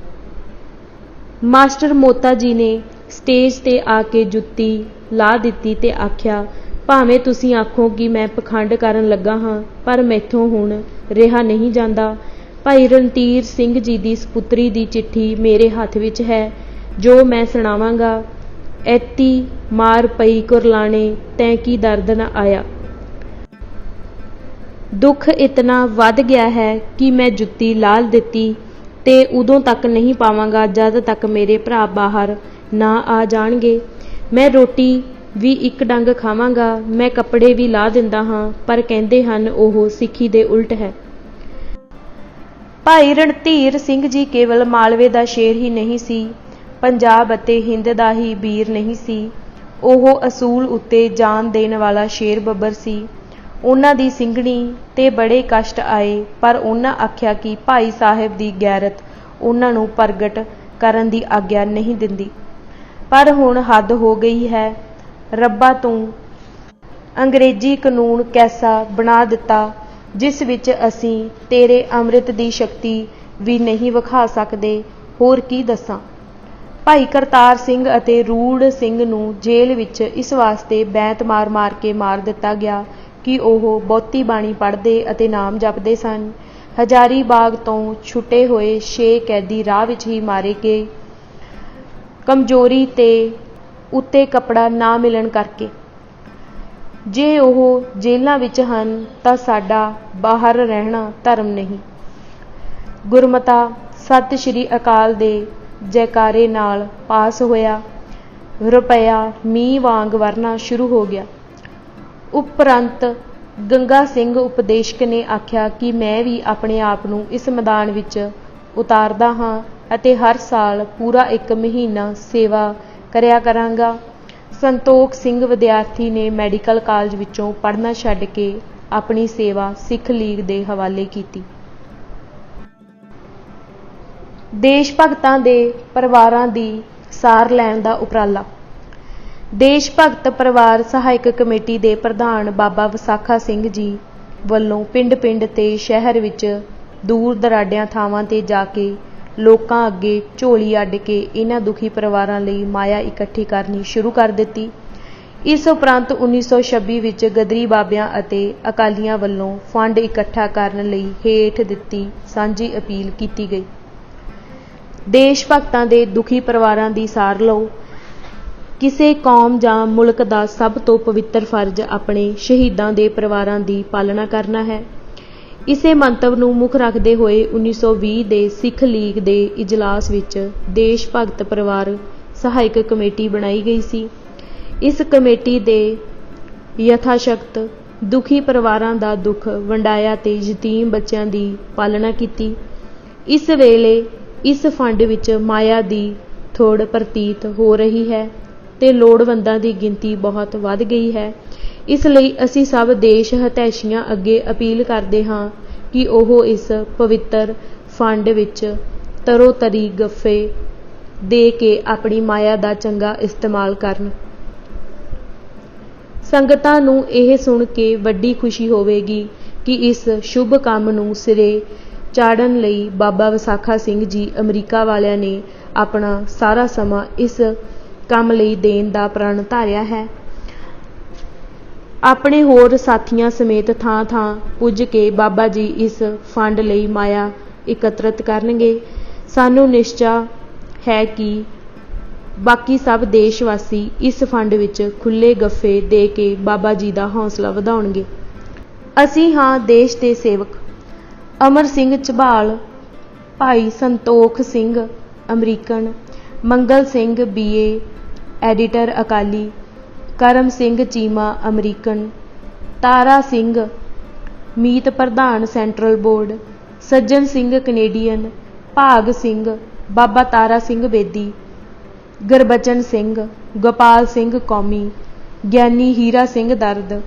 ਮਾਸਟਰ ਮੋਤਾ ਜੀ ਨੇ ਸਟੇਜ ਤੇ ਆ ਕੇ ਜੁੱਤੀ ਲਾ ਦਿੱਤੀ ਤੇ ਆਖਿਆ, ਭਾਵੇਂ ਤੁਸੀਂ ਆਖੋ ਕਿ ਮੈਂ ਪਖੰਡ ਕਰਨ ਲੱਗਾ ਹਾਂ, ਪਰ ਮੈਥੋਂ ਹੁਣ ਰਿਹਾ ਨਹੀਂ ਜਾਂਦਾ। ਭਾਈ ਰਣਧੀਰ ਸਿੰਘ ਜੀ ਦੀ ਸਪੁੱਤਰੀ ਦੀ ਚਿੱਠੀ ਮੇਰੇ ਹੱਥ ਵਿੱਚ ਹੈ, ਜੋ ਮੈਂ ਸੁਣਾਵਾਂਗਾ। ਐਤੀ ਮਾਰ ਪਈ ਕੁਰਲਾਣੇ, ਤੈਂ ਕੀ ਦਰਦ ਨਾ ਆਇਆ। ਦੁੱਖ ਇਤਨਾ ਵੱਧ ਗਿਆ ਹੈ ਕਿ ਮੈਂ ਜੁੱਤੀ ਲਾ ਦਿੱਤੀ ਤੇ ਉਦੋਂ ਤੱਕ ਨਹੀਂ ਪਾਵਾਂਗਾ ਜਦ ਤੱਕ ਮੇਰੇ ਭਰਾ ਬਾਹਰ ਨਾ ਆ ਜਾਣਗੇ। ਮੈਂ ਰੋਟੀ ਵੀ ਇੱਕ ਡੰਗ ਖਾਵਾਂਗਾ। ਮੈਂ ਕੱਪੜੇ ਵੀ ਲਾ ਦਿੰਦਾ ਹਾਂ, ਪਰ ਕਹਿੰਦੇ ਹਨ ਉਹ ਸਿੱਖੀ ਦੇ ਉਲਟ ਹੈ। ਭਾਈ ਰਣਧੀਰ ਸਿੰਘ ਜੀ ਕੇਵਲ ਮਾਲਵੇ ਦਾ ਸ਼ੇਰ ਹੀ ਨਹੀਂ ਸੀ, ਪੰਜਾਬ ਅਤੇ ਹਿੰਦ ਦਾ ਹੀ ਵੀਰ ਨਹੀਂ ਸੀ। ਉਹ ਅਸੂਲ ਉੱਤੇ ਜਾਨ ਦੇਣ ਵਾਲਾ ਸ਼ੇਰ ਬੱਬਰ ਸੀ। ਉਹਨਾਂ ਦੀ ਸਿੰਘਣੀ ਤੇ ਬੜੇ ਕਸ਼ਟ ਆਏ, ਪਰ ਉਹਨਾਂ ਆਖਿਆ ਕਿ ਭਾਈ ਸਾਹਿਬ ਦੀ ਗੈਰਤ ਉਹਨਾਂ ਨੂੰ ਪ੍ਰਗਟ ਕਰਨ ਦੀ ਆਗਿਆ ਨਹੀਂ ਦਿੰਦੀ। ਪਰ ਹੁਣ ਹੱਦ ਹੋ ਗਈ ਹੈ। ਰੱਬਾ, ਤੂੰ ਅੰਗਰੇਜ਼ੀ ਕਾਨੂੰਨ ਕੈਸਾ ਬਣਾ ਦਿੱਤਾ, ਜਿਸ ਵਿੱਚ ਅਸੀਂ ਤੇਰੇ ਅੰਮ੍ਰਿਤ ਦੀ ਸ਼ਕਤੀ ਵੀ ਨਹੀਂ ਵਿਖਾ ਸਕਦੇ। ਹੋਰ ਕੀ ਦੱਸਾਂ। ਭਾਈ ਕਰਤਾਰ ਸਿੰਘ ਅਤੇ ਰੂੜ ਸਿੰਘ ਨੂੰ ਜੇਲ੍ਹ ਵਿੱਚ ਇਸ ਵਾਸਤੇ ਬੈਂਤ ਮਾਰ ਕੇ ਮਾਰ ਦਿੱਤਾ ਗਿਆ ਕਿ ਉਹ ਬਹੁਤੀ ਬਾਣੀ ਪੜ੍ਹਦੇ ਅਤੇ ਨਾਮ ਜਪਦੇ ਸਨ। ਹਜ਼ਾਰੀ ਬਾਗ ਤੋਂ ਛੁੱਟੇ ਹੋਏ 6 ਕੈਦੀ ਰਾਹ ਵਿੱਚ ਹੀ ਮਾਰੇ ਗਏ, ਕਮਜ਼ੋਰੀ ਤੇ ਉੱਤੇ ਕੱਪੜਾ ਨਾ ਮਿਲਣ ਕਰਕੇ। ਜੇ ਉਹ ਜੇਲ੍ਹਾਂ ਵਿੱਚ ਹਨ ਤਾਂ ਸਾਡਾ ਬਾਹਰ ਰਹਿਣਾ ਧਰਮ ਨਹੀਂ। ਗੁਰਮਤਾ ਸਤਿ ਸ਼੍ਰੀ ਅਕਾਲ ਦੇ ਜੈਕਾਰੇ ਨਾਲ ਪਾਸ ਹੋਇਆ। ਰੁਪਇਆ ਮੀਂਹ ਵਾਂਗ ਵਰਨਾ ਸ਼ੁਰੂ ਹੋ ਗਿਆ। ਉਪਰੰਤ ਗੰਗਾ ਸਿੰਘ ਉਪਦੇਸ਼ਕ ਨੇ ਆਖਿਆ ਕਿ ਮੈਂ ਵੀ ਆਪਣੇ ਆਪ ਨੂੰ ਇਸ ਮੈਦਾਨ ਵਿੱਚ ਉਤਾਰਦਾ ਹਾਂ ਅਤੇ ਹਰ ਸਾਲ ਪੂਰਾ 1 ਮਹੀਨਾ ਸੇਵਾ ਕਰਿਆ ਕਰਾਂਗਾ। ਸੰਤੋਖ ਸਿੰਘ ਵਿਦਿਆਰਥੀ ਨੇ ਮੈਡੀਕਲ ਕਾਲਜ ਵਿੱਚੋਂ ਪੜ੍ਹਨਾ ਛੱਡ ਕੇ ਆਪਣੀ ਸੇਵਾ ਸਿੱਖ ਲੀਗ ਦੇ ਹਵਾਲੇ ਕੀਤੀ। ਦੇਸ਼ ਭਗਤਾਂ ਦੇ ਪਰਿਵਾਰਾਂ ਦੀ ਸਾਰ ਲੈਣ ਦਾ ਉਪਰਾਲਾ। ਦੇਸ਼ ਭਗਤ ਪਰਿਵਾਰ ਸਹਾਇਕ ਕਮੇਟੀ ਦੇ ਪ੍ਰਧਾਨ ਬਾਬਾ ਵਿਸਾਖਾ ਸਿੰਘ ਜੀ ਵੱਲੋਂ ਪਿੰਡ-ਪਿੰਡ ਤੇ ਸ਼ਹਿਰ ਵਿੱਚ ਦੂਰ ਦਰਾਡਿਆਂ ਥਾਵਾਂ ਤੇ ਜਾ ਕੇ ਲੋਕਾਂ ਅੱਗੇ ਝੋਲੀ ਅੱਡ ਕੇ ਇਹਨਾਂ ਦੁਖੀ ਪਰਿਵਾਰਾਂ ਲਈ ਮਾਇਆ ਇਕੱਠੀ ਕਰਨੀ ਸ਼ੁਰੂ ਕਰ ਦਿੱਤੀ। ਇਸ ਉਪਰੰਤ 1926 ਵਿੱਚ ਗਦਰੀ ਬਾਬਿਆਂ ਅਤੇ ਅਕਾਲੀਆਂ ਵੱਲੋਂ ਫੰਡ ਇਕੱਠਾ ਕਰਨ ਲਈ ਹੇਠ ਦਿੱਤੀ ਸਾਂਝੀ ਅਪੀਲ ਕੀਤੀ ਗਈ। ਦੇਸ਼ ਭਗਤਾਂ ਦੇ ਦੁਖੀ ਪਰਿਵਾਰਾਂ ਦੀ ਸਾਰ ਲਓ। ਕਿਸੇ ਕੌਮ ਜਾਂ ਮੁਲਕ ਦਾ ਸਭ ਤੋਂ ਪਵਿੱਤਰ ਫਰਜ਼ ਆਪਣੇ ਸ਼ਹੀਦਾਂ ਦੇ ਪਰਿਵਾਰਾਂ ਦੀ ਪਾਲਣਾ ਕਰਨਾ ਹੈ। ਇਸੇ ਮੰਤਵ ਨੂੰ ਮੁੱਖ ਰੱਖਦੇ ਹੋਏ 1920 ਦੇ ਸਿੱਖ ਲੀਗ ਦੇ ਇਜਲਾਸ ਵਿੱਚ ਦੇਸ਼ ਭਗਤ ਪਰਿਵਾਰ ਸਹਾਇਕ ਕਮੇਟੀ ਬਣਾਈ ਗਈ ਸੀ। ਇਸ ਕਮੇਟੀ ਦੇ ਯਥਾਸ਼ਕਤ ਦੁਖੀ ਪਰਿਵਾਰਾਂ ਦਾ ਦੁੱਖ ਵੰਡਾਇਆ ਤੇ ਯਤੀਮ ਬੱਚਿਆਂ ਦੀ ਪਾਲਣਾ ਕੀਤੀ। ਇਸ ਵੇਲੇ ਇਸ ਫੰਡ ਵਿੱਚ ਮਾਇਆ ਦੀ ਥੋੜ ਪ੍ਰਤੀਤ ਹੋ ਰਹੀ ਹੈ ਤੇ ਲੋੜਵੰਦਾਂ ਦੀ ਗਿਣਤੀ ਬਹੁਤ ਵੱਧ ਗਈ ਹੈ। ਇਸ ਲਈ ਅਸੀਂ ਸਭ ਦੇਸ਼ ਹਿਤੈਸ਼ੀਆਂ ਅੱਗੇ ਅਪੀਲ ਕਰਦੇ ਹਾਂ ਕਿ ਉਹ ਇਸ ਪਵਿੱਤਰ ਫੰਡ ਵਿੱਚ ਤਰੋ-ਤਰੀ ਗੱਫੇ ਦੇ ਕੇ ਆਪਣੀ ਮਾਇਆ ਦਾ ਚੰਗਾ ਇਸਤੇਮਾਲ ਕਰਨ। ਸੰਗਤਾਂ ਨੂੰ ਇਹ ਸੁਣ ਕੇ ਵੱਡੀ ਖੁਸ਼ੀ ਹੋਵੇਗੀ ਕਿ ਇਸ ਸ਼ੁਭ ਕੰਮ ਨੂੰ ਸਿਰੇ ਚਾੜ੍ਹਨ ਲਈ ਬਾਬਾ ਵਿਸਾਖਾ ਸਿੰਘ ਜੀ ਅਮਰੀਕਾ ਵਾਲਿਆਂ ਨੇ ਆਪਣਾ ਸਾਰਾ ਸਮਾਂ ਇਸ ਕੰਮ ਲਈ ਦੇਣ ਦਾ ਪ੍ਰਣ ਧਾਰਿਆ ਹੈ। ਆਪਣੇ ਹੋਰ ਸਾਥੀਆਂ ਸਮੇਤ ਥਾਂ-ਥਾਂ ਪੁੱਜ ਕੇ ਬਾਬਾ ਜੀ ਇਸ ਫੰਡ ਲਈ ਮਾਇਆ ਇਕੱਤਰਤ ਕਰਨਗੇ। ਸਾਨੂੰ ਨਿਸ਼ਚਾ ਹੈ ਕਿ ਬਾਕੀ ਸਭ ਦੇਸ਼ ਵਾਸੀ ਇਸ ਫੰਡ ਵਿੱਚ ਖੁੱਲ੍ਹੇ ਗੱਫੇ ਦੇ ਕੇ ਬਾਬਾ ਜੀ ਦਾ ਹੌਸਲਾ ਵਧਾਉਣਗੇ। ਅਸੀਂ ਹਾਂ ਦੇਸ਼ ਦੇ ਸੇਵਕ। ਅਮਰ ਸਿੰਘ ਝਬਾਲ, ਭਾਈ Santokh Singh American, Mangal Singh BA editor Akali, Karam Singh Cheema American, Tara Singh ਮੀਤ ਪ੍ਰਧਾਨ central board, Sajjan Singh Canadian, ਭਾਗ ਸਿੰਘ, ਬਾਬਾ ਤਾਰਾ ਸਿੰਘ ਬੇਦੀ, ਗੁਰਬਚਨ ਸਿੰਘ, ਗੋਪਾਲ ਸਿੰਘ ਕੌਮੀ, ਗਿਆਨੀ ਹੀਰਾ ਸਿੰਘ ਦਰਦ,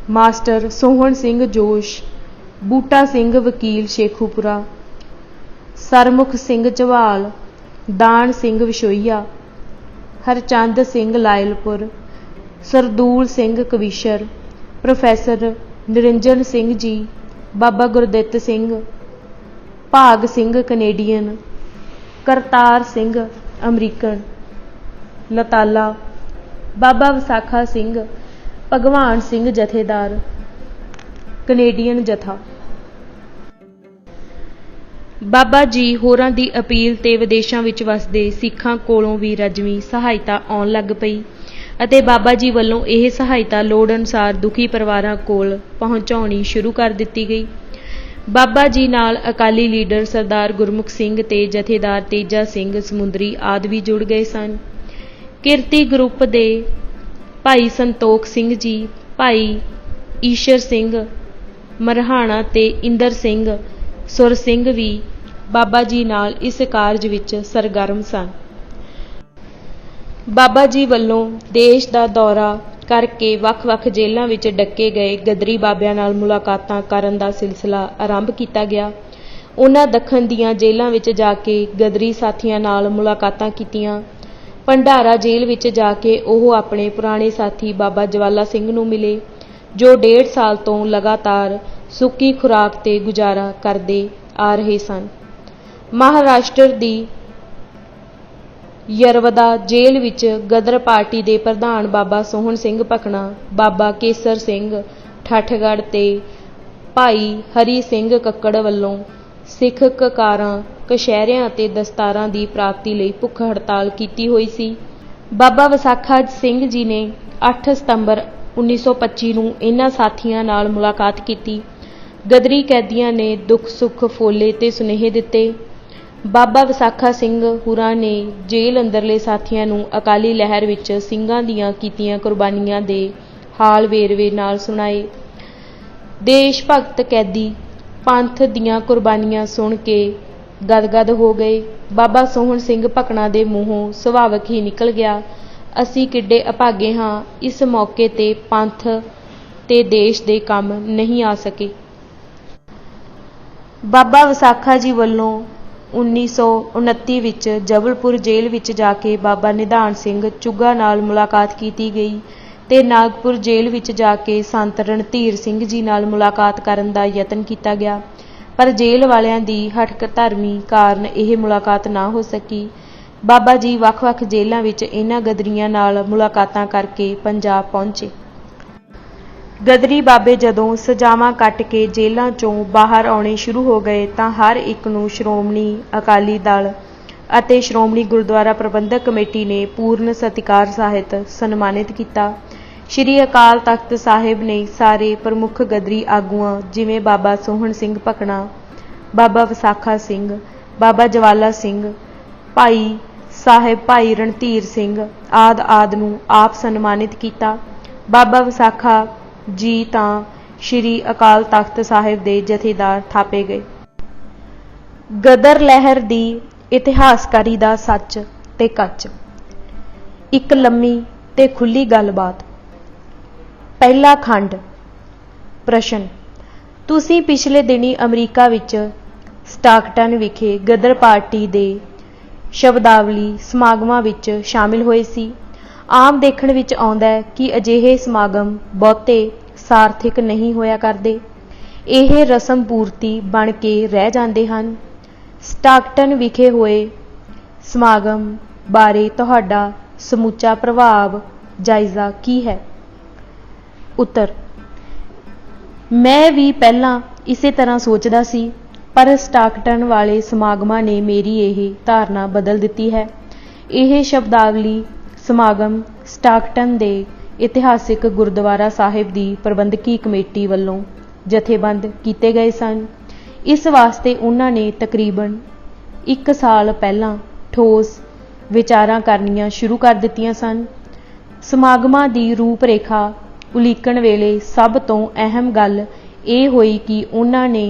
ਮਾਸਟਰ ਸੋਹਣ ਸਿੰਘ ਜੋਸ਼, ਬੂਟਾ ਸਿੰਘ ਵਕੀਲ ਸ਼ੇਖੂਪੁਰਾ, ਸਰਮੁਖ ਸਿੰਘ ਝਵਾਲ, ਦਾਨ ਸਿੰਘ ਵਿਸ਼ੋਈਆ, ਹਰਚੰਦ ਸਿੰਘ ਲਾਇਲਪੁਰ, ਸਰਦੂਲ ਸਿੰਘ ਕਵੀਸ਼ਰ, ਪ੍ਰੋਫੈਸਰ ਨਿਰੰਜਨ ਸਿੰਘ ਜੀ, ਬਾਬਾ ਗੁਰਦਿੱਤ ਸਿੰਘ, ਭਾਗ ਸਿੰਘ ਕੈਨੇਡੀਅਨ, ਕਰਤਾਰ ਸਿੰਘ ਅਮਰੀਕਨ, ਲਤਾਲਾ, ਬਾਬਾ ਵਿਸਾਖਾ ਸਿੰਘ, ਭਗਵਾਨ ਸਿੰਘ ਜਥੇਦਾਰ, ਕੈਨੇਡੀਅਨ ਜਥਾ। ਬਾਬਾ ਜੀ ਹੋਰਾਂ ਦੀ ਅਪੀਲ ਤੇ ਵਿਦੇਸ਼ਾਂ ਵਿੱਚ ਵਸਦੇ ਸਿੱਖਾਂ ਕੋਲੋਂ ਵੀ ਰਜਵੀਂ ਸਹਾਇਤਾ ਆਉਣ ਲੱਗ ਪਈ ਅਤੇ ਬਾਬਾ ਜੀ ਵੱਲੋਂ ਇਹ ਸਹਾਇਤਾ ਲੋੜ ਅਨੁਸਾਰ ਦੁਖੀ ਪਰਿਵਾਰਾਂ ਕੋਲ ਪਹੁੰਚਾਉਣੀ ਸ਼ੁਰੂ ਕਰ ਦਿੱਤੀ ਗਈ। ਬਾਬਾ ਜੀ ਨਾਲ ਅਕਾਲੀ ਲੀਡਰ ਸਰਦਾਰ ਗੁਰਮੁਖ ਸਿੰਘ ਤੇ ਜਥੇਦਾਰ ਤੇਜਾ ਸਿੰਘ ਸਮੁੰਦਰੀ ਆਦਿ ਵੀ ਜੁੜ ਗਏ ਸਨ। ਕਿਰਤੀ ਗਰੁੱਪ ਦੇ ਭਾਈ ਸੰਤੋਖ ਸਿੰਘ ਜੀ, ਭਾਈ ਈਸ਼ਰ ਸਿੰਘ ਮਰਹਾਣਾ ਤੇ ਇੰਦਰ ਸਿੰਘ ਸੁਰ ਸਿੰਘ ਵੀ ਬਾਬਾ ਜੀ ਨਾਲ ਇਸ ਕਾਰਜ ਵਿੱਚ ਸਰਗਰਮ ਸਨ। ਬਾਬਾ ਜੀ ਵੱਲੋਂ ਦੇਸ਼ ਦਾ ਦੌਰਾ ਕਰਕੇ ਵੱਖ-ਵੱਖ ਜੇਲ੍ਹਾਂ ਵਿੱਚ ਡੱਕੇ ਗਏ ਗਦਰੀ ਬਾਬਿਆਂ ਨਾਲ ਮੁਲਾਕਾਤਾਂ ਕਰਨ ਦਾ ਸਿਲਸਿਲਾ ਆਰੰਭ ਕੀਤਾ ਗਿਆ। ਉਹਨਾਂ ਦੱਖਣ ਦੀਆਂ ਜੇਲ੍ਹਾਂ ਵਿੱਚ ਜਾ ਕੇ ਗਦਰੀ ਸਾਥੀਆਂ ਨਾਲ ਮੁਲਾਕਾਤਾਂ ਕੀਤੀਆਂ। ਭੰਡਾਰਾ ਜੇਲ੍ਹ ਵਿੱਚ ਜਾ ਕੇ ਉਹ ਆਪਣੇ ਪੁਰਾਣੇ ਸਾਥੀ ਬਾਬਾ ਜਵਾਲਾ ਸਿੰਘ ਨੂੰ ਮਿਲੇ, ਜੋ 1.5 ਸਾਲ ਤੋਂ ਲਗਾਤਾਰ ਸੁੱਕੀ ਖੁਰਾਕ ਤੇ ਗੁਜ਼ਾਰਾ ਕਰਦੇ ਆ ਰਹੇ ਸਨ। ਮਹਾਰਾਸ਼ਟਰ ਦੀ ਯਰਵਦਾ ਜੇਲ੍ਹ ਵਿੱਚ ਗਦਰ ਪਾਰਟੀ ਦੇ ਪ੍ਰਧਾਨ ਬਾਬਾ ਸੋਹਣ ਸਿੰਘ ਭਕਨਾ, ਬਾਬਾ ਕੇਸਰ ਸਿੰਘ ਠੱਠਗੜ੍ਹ ਤੇ ਭਾਈ ਹਰੀ ਸਿੰਘ ਕੱਕੜ ਵੱਲੋਂ ਸਿੱਖ ਕਕਾਰਾਂ, ਕਛਹਿਰਿਆਂ ਅਤੇ ਦਸਤਾਰਾਂ ਦੀ ਪ੍ਰਾਪਤੀ ਲਈ ਭੁੱਖ ਹੜਤਾਲ ਕੀਤੀ ਹੋਈ ਸੀ। ਬਾਬਾ ਵਿਸਾਖਾ ਸਿੰਘ ਜੀ ਨੇ 8 ਸਤੰਬਰ 1925 ਨੂੰ ਇਹਨਾਂ ਸਾਥੀਆਂ ਨਾਲ ਮੁਲਾਕਾਤ ਕੀਤੀ। ਗਦਰੀ ਕੈਦੀਆਂ ਨੇ ਦੁੱਖ ਸੁੱਖ ਫੋਲੇ ਤੇ ਸੁਨੇਹੇ ਦਿੱਤੇ। ਬਾਬਾ ਵਿਸਾਖਾ ਸਿੰਘ ਹੁਰਾਂ ਨੇ ਜੇਲ੍ਹ ਅੰਦਰਲੇ ਸਾਥੀਆਂ ਨੂੰ ਅਕਾਲੀ ਲਹਿਰ ਵਿੱਚ ਸਿੰਘਾਂ ਦੀਆਂ ਕੀਤੀਆਂ ਕੁਰਬਾਨੀਆਂ ਦੇ ਹਾਲ ਵੇਰਵੇ ਨਾਲ ਸੁਣਾਏ। ਦੇਸ਼ ਭਗਤ ਕੈਦੀ ਪੰਥ ਦੀਆਂ ਕੁਰਬਾਨੀਆਂ ਸੁਣ ਕੇ ਗਦਗਦ ਹੋ ਗਏ। ਬਾਬਾ ਸੋਹਣ ਸਿੰਘ ਭਕਨਾ ਦੇ ਮੂੰਹੋਂ ਸੁਭਾਵਕ ਹੀ ਨਿਕਲ ਗਿਆ, ਅਸੀਂ ਕਿੱਡੇ ਅਭਾਗੇ ਹਾਂ, ਇਸ ਮੌਕੇ ਤੇ ਪੰਥ ਤੇ ਦੇਸ਼ ਦੇ ਕੰਮ ਨਹੀਂ ਆ ਸਕੇ। ਬਾਬਾ ਵਿਸਾਖਾ ਜੀ ਵੱਲੋਂ 1929 ਵਿੱਚ ਜਬਲਪੁਰ ਜੇਲ੍ਹ ਵਿੱਚ ਜਾ ਕੇ ਬਾਬਾ ਨਿਧਾਨ ਸਿੰਘ ਚੁੱਗਾ ਨਾਲ ਮੁਲਾਕਾਤ ਕੀਤੀ ਗਈ ਤੇ ਨਾਗਪੁਰ ਜੇਲ੍ਹ ਵਿੱਚ ਜਾ ਕੇ ਸੰਤ ਰਣਧੀਰ ਸਿੰਘ ਜੀ ਨਾਲ ਮੁਲਾਕਾਤ ਕਰਨ ਦਾ ਯਤਨ ਕੀਤਾ ਗਿਆ, ਪਰ ਜੇਲ੍ਹ ਵਾਲਿਆਂ ਦੀ ਹਠਕ ਧਰਮੀ ਕਾਰਨ ਇਹ ਮੁਲਾਕਾਤ ਨਾ ਹੋ ਸਕੀ। ਬਾਬਾ ਜੀ ਵੱਖ-ਵੱਖ ਜੇਲ੍ਹਾਂ ਵਿੱਚ ਇਹਨਾਂ ਗਦਰੀਆਂ ਨਾਲ ਮੁਲਾਕਾਤਾਂ ਕਰਕੇ ਪੰਜਾਬ ਪਹੁੰਚੇ। ਗਦਰੀ ਬਾਬੇ ਜਦੋਂ ਸਜ਼ਾਵਾਂ ਕੱਟ ਕੇ ਜੇਲ੍ਹਾਂ 'ਚੋਂ ਬਾਹਰ ਆਉਣੇ ਸ਼ੁਰੂ ਹੋ ਗਏ ਤਾਂ ਹਰ ਇੱਕ ਨੂੰ ਸ਼੍ਰੋਮਣੀ ਅਕਾਲੀ ਦਲ ਅਤੇ ਸ਼੍ਰੋਮਣੀ ਗੁਰਦੁਆਰਾ ਪ੍ਰਬੰਧਕ ਕਮੇਟੀ ਨੇ ਪੂਰਨ ਸਤਿਕਾਰ ਸਾਹਿਤ ਸਨਮਾਨਿਤ ਕੀਤਾ। ਸ਼੍ਰੀ ਅਕਾਲ ਤਖਤ ਸਾਹਿਬ ਨੇ ਸਾਰੇ ਪ੍ਰਮੁੱਖ ਗਦਰੀ ਆਗੂਆਂ ਜਿਵੇਂ ਬਾਬਾ ਸੋਹਣ ਸਿੰਘ ਭਕਨਾ, ਬਾਬਾ ਵਿਸਾਖਾ ਸਿੰਘ, ਬਾਬਾ ਜਵਾਲਾ ਸਿੰਘ, ਭਾਈ ਸਾਹਿਬ ਭਾਈ ਰਣਧੀਰ ਸਿੰਘ ਆਦਿ ਨੂੰ ਆਪ ਸਨਮਾਨਿਤ ਕੀਤਾ। ਬਾਬਾ ਵਿਸਾਖਾ ਜੀ ਤਾਂ ਸ਼੍ਰੀ ਅਕਾਲ ਤਖਤ ਸਾਹਿਬ ਦੇ ਜਥੇਦਾਰ ਥਾਪੇ ਗਏ। ਗਦਰ ਲਹਿਰ ਦੀ ਇਤਿਹਾਸਕਾਰੀ ਦਾ ਸੱਚ ਤੇ ਕੱਚ। ਇੱਕ ਲੰਮੀ ਤੇ ਖੁੱਲੀ ਗੱਲਬਾਤ। ਪਹਿਲਾ ਖੰਡ। ਪ੍ਰਸ਼ਨ, ਤੁਸੀਂ ਪਿਛਲੇ ਦਿਨੀ ਅਮਰੀਕਾ ਵਿੱਚ ਸਟਾਕਟਨ ਵਿਖੇ ਗਦਰ ਪਾਰਟੀ ਦੇ ਸ਼ਬਦਾਵਲੀ ਸਮਾਗਮਾਂ ਵਿੱਚ ਸ਼ਾਮਿਲ ਹੋਏ ਸੀ। ਆਮ ਦੇਖਣ ਵਿੱਚ ਆਉਂਦਾ ਹੈ ਕਿ ਅਜਿਹੇ ਸਮਾਗਮ ਬਹੁਤੇ ਸਾਰਥਿਕ ਨਹੀਂ ਹੋਇਆ ਕਰਦੇ, ਇਹ ਰਸਮ ਪੂਰਤੀ ਬਣ ਕੇ ਰਹਿ ਜਾਂਦੇ ਹਨ। ਸਟਾਕਟਨ ਵਿਖੇ ਹੋਏ ਸਮਾਗਮ ਬਾਰੇ ਤੁਹਾਡਾ ਸਮੁੱਚਾ ਪ੍ਰਭਾਵ ਜਾਇਜ਼ਾ ਕੀ ਹੈ? ਉੱਤਰ, ਮੈਂ ਵੀ ਪਹਿਲਾਂ ਇਸੇ ਤਰ੍ਹਾਂ ਸੋਚਦਾ ਸੀ, ਪਰ ਸਟਾਕਟਨ ਵਾਲੇ ਸਮਾਗਮਾਂ ਨੇ ਮੇਰੀ ਇਹ ਧਾਰਨਾ ਬਦਲ ਦਿੱਤੀ ਹੈ। ਇਹ ਸ਼ਬਦਾਵਲੀ ਸਮਾਗਮ ਸਟਾਕਟਨ ਦੇ ਇਤਿਹਾਸਿਕ ਗੁਰਦੁਆਰਾ ਸਾਹਿਬ ਦੀ ਪ੍ਰਬੰਧਕੀ ਕਮੇਟੀ ਵੱਲੋਂ ਜਥੇਬੰਦ ਕੀਤੇ ਗਏ ਸਨ। ਇਸ ਵਾਸਤੇ ਉਹਨਾਂ ਨੇ ਤਕਰੀਬਨ 1 ਸਾਲ ਪਹਿਲਾਂ ਠੋਸ ਵਿਚਾਰਾਂ ਕਰਨੀਆਂ ਸ਼ੁਰੂ ਕਰ ਦਿੱਤੀਆਂ ਸਨ। ਸਮਾਗਮਾਂ ਦੀ ਰੂਪ-ਰੇਖਾ ਉਲੀਕਣ ਵੇਲੇ ਸਭ ਤੋਂ ਅਹਿਮ ਗੱਲ ਇਹ ਹੋਈ ਕਿ ਉਹਨਾਂ ਨੇ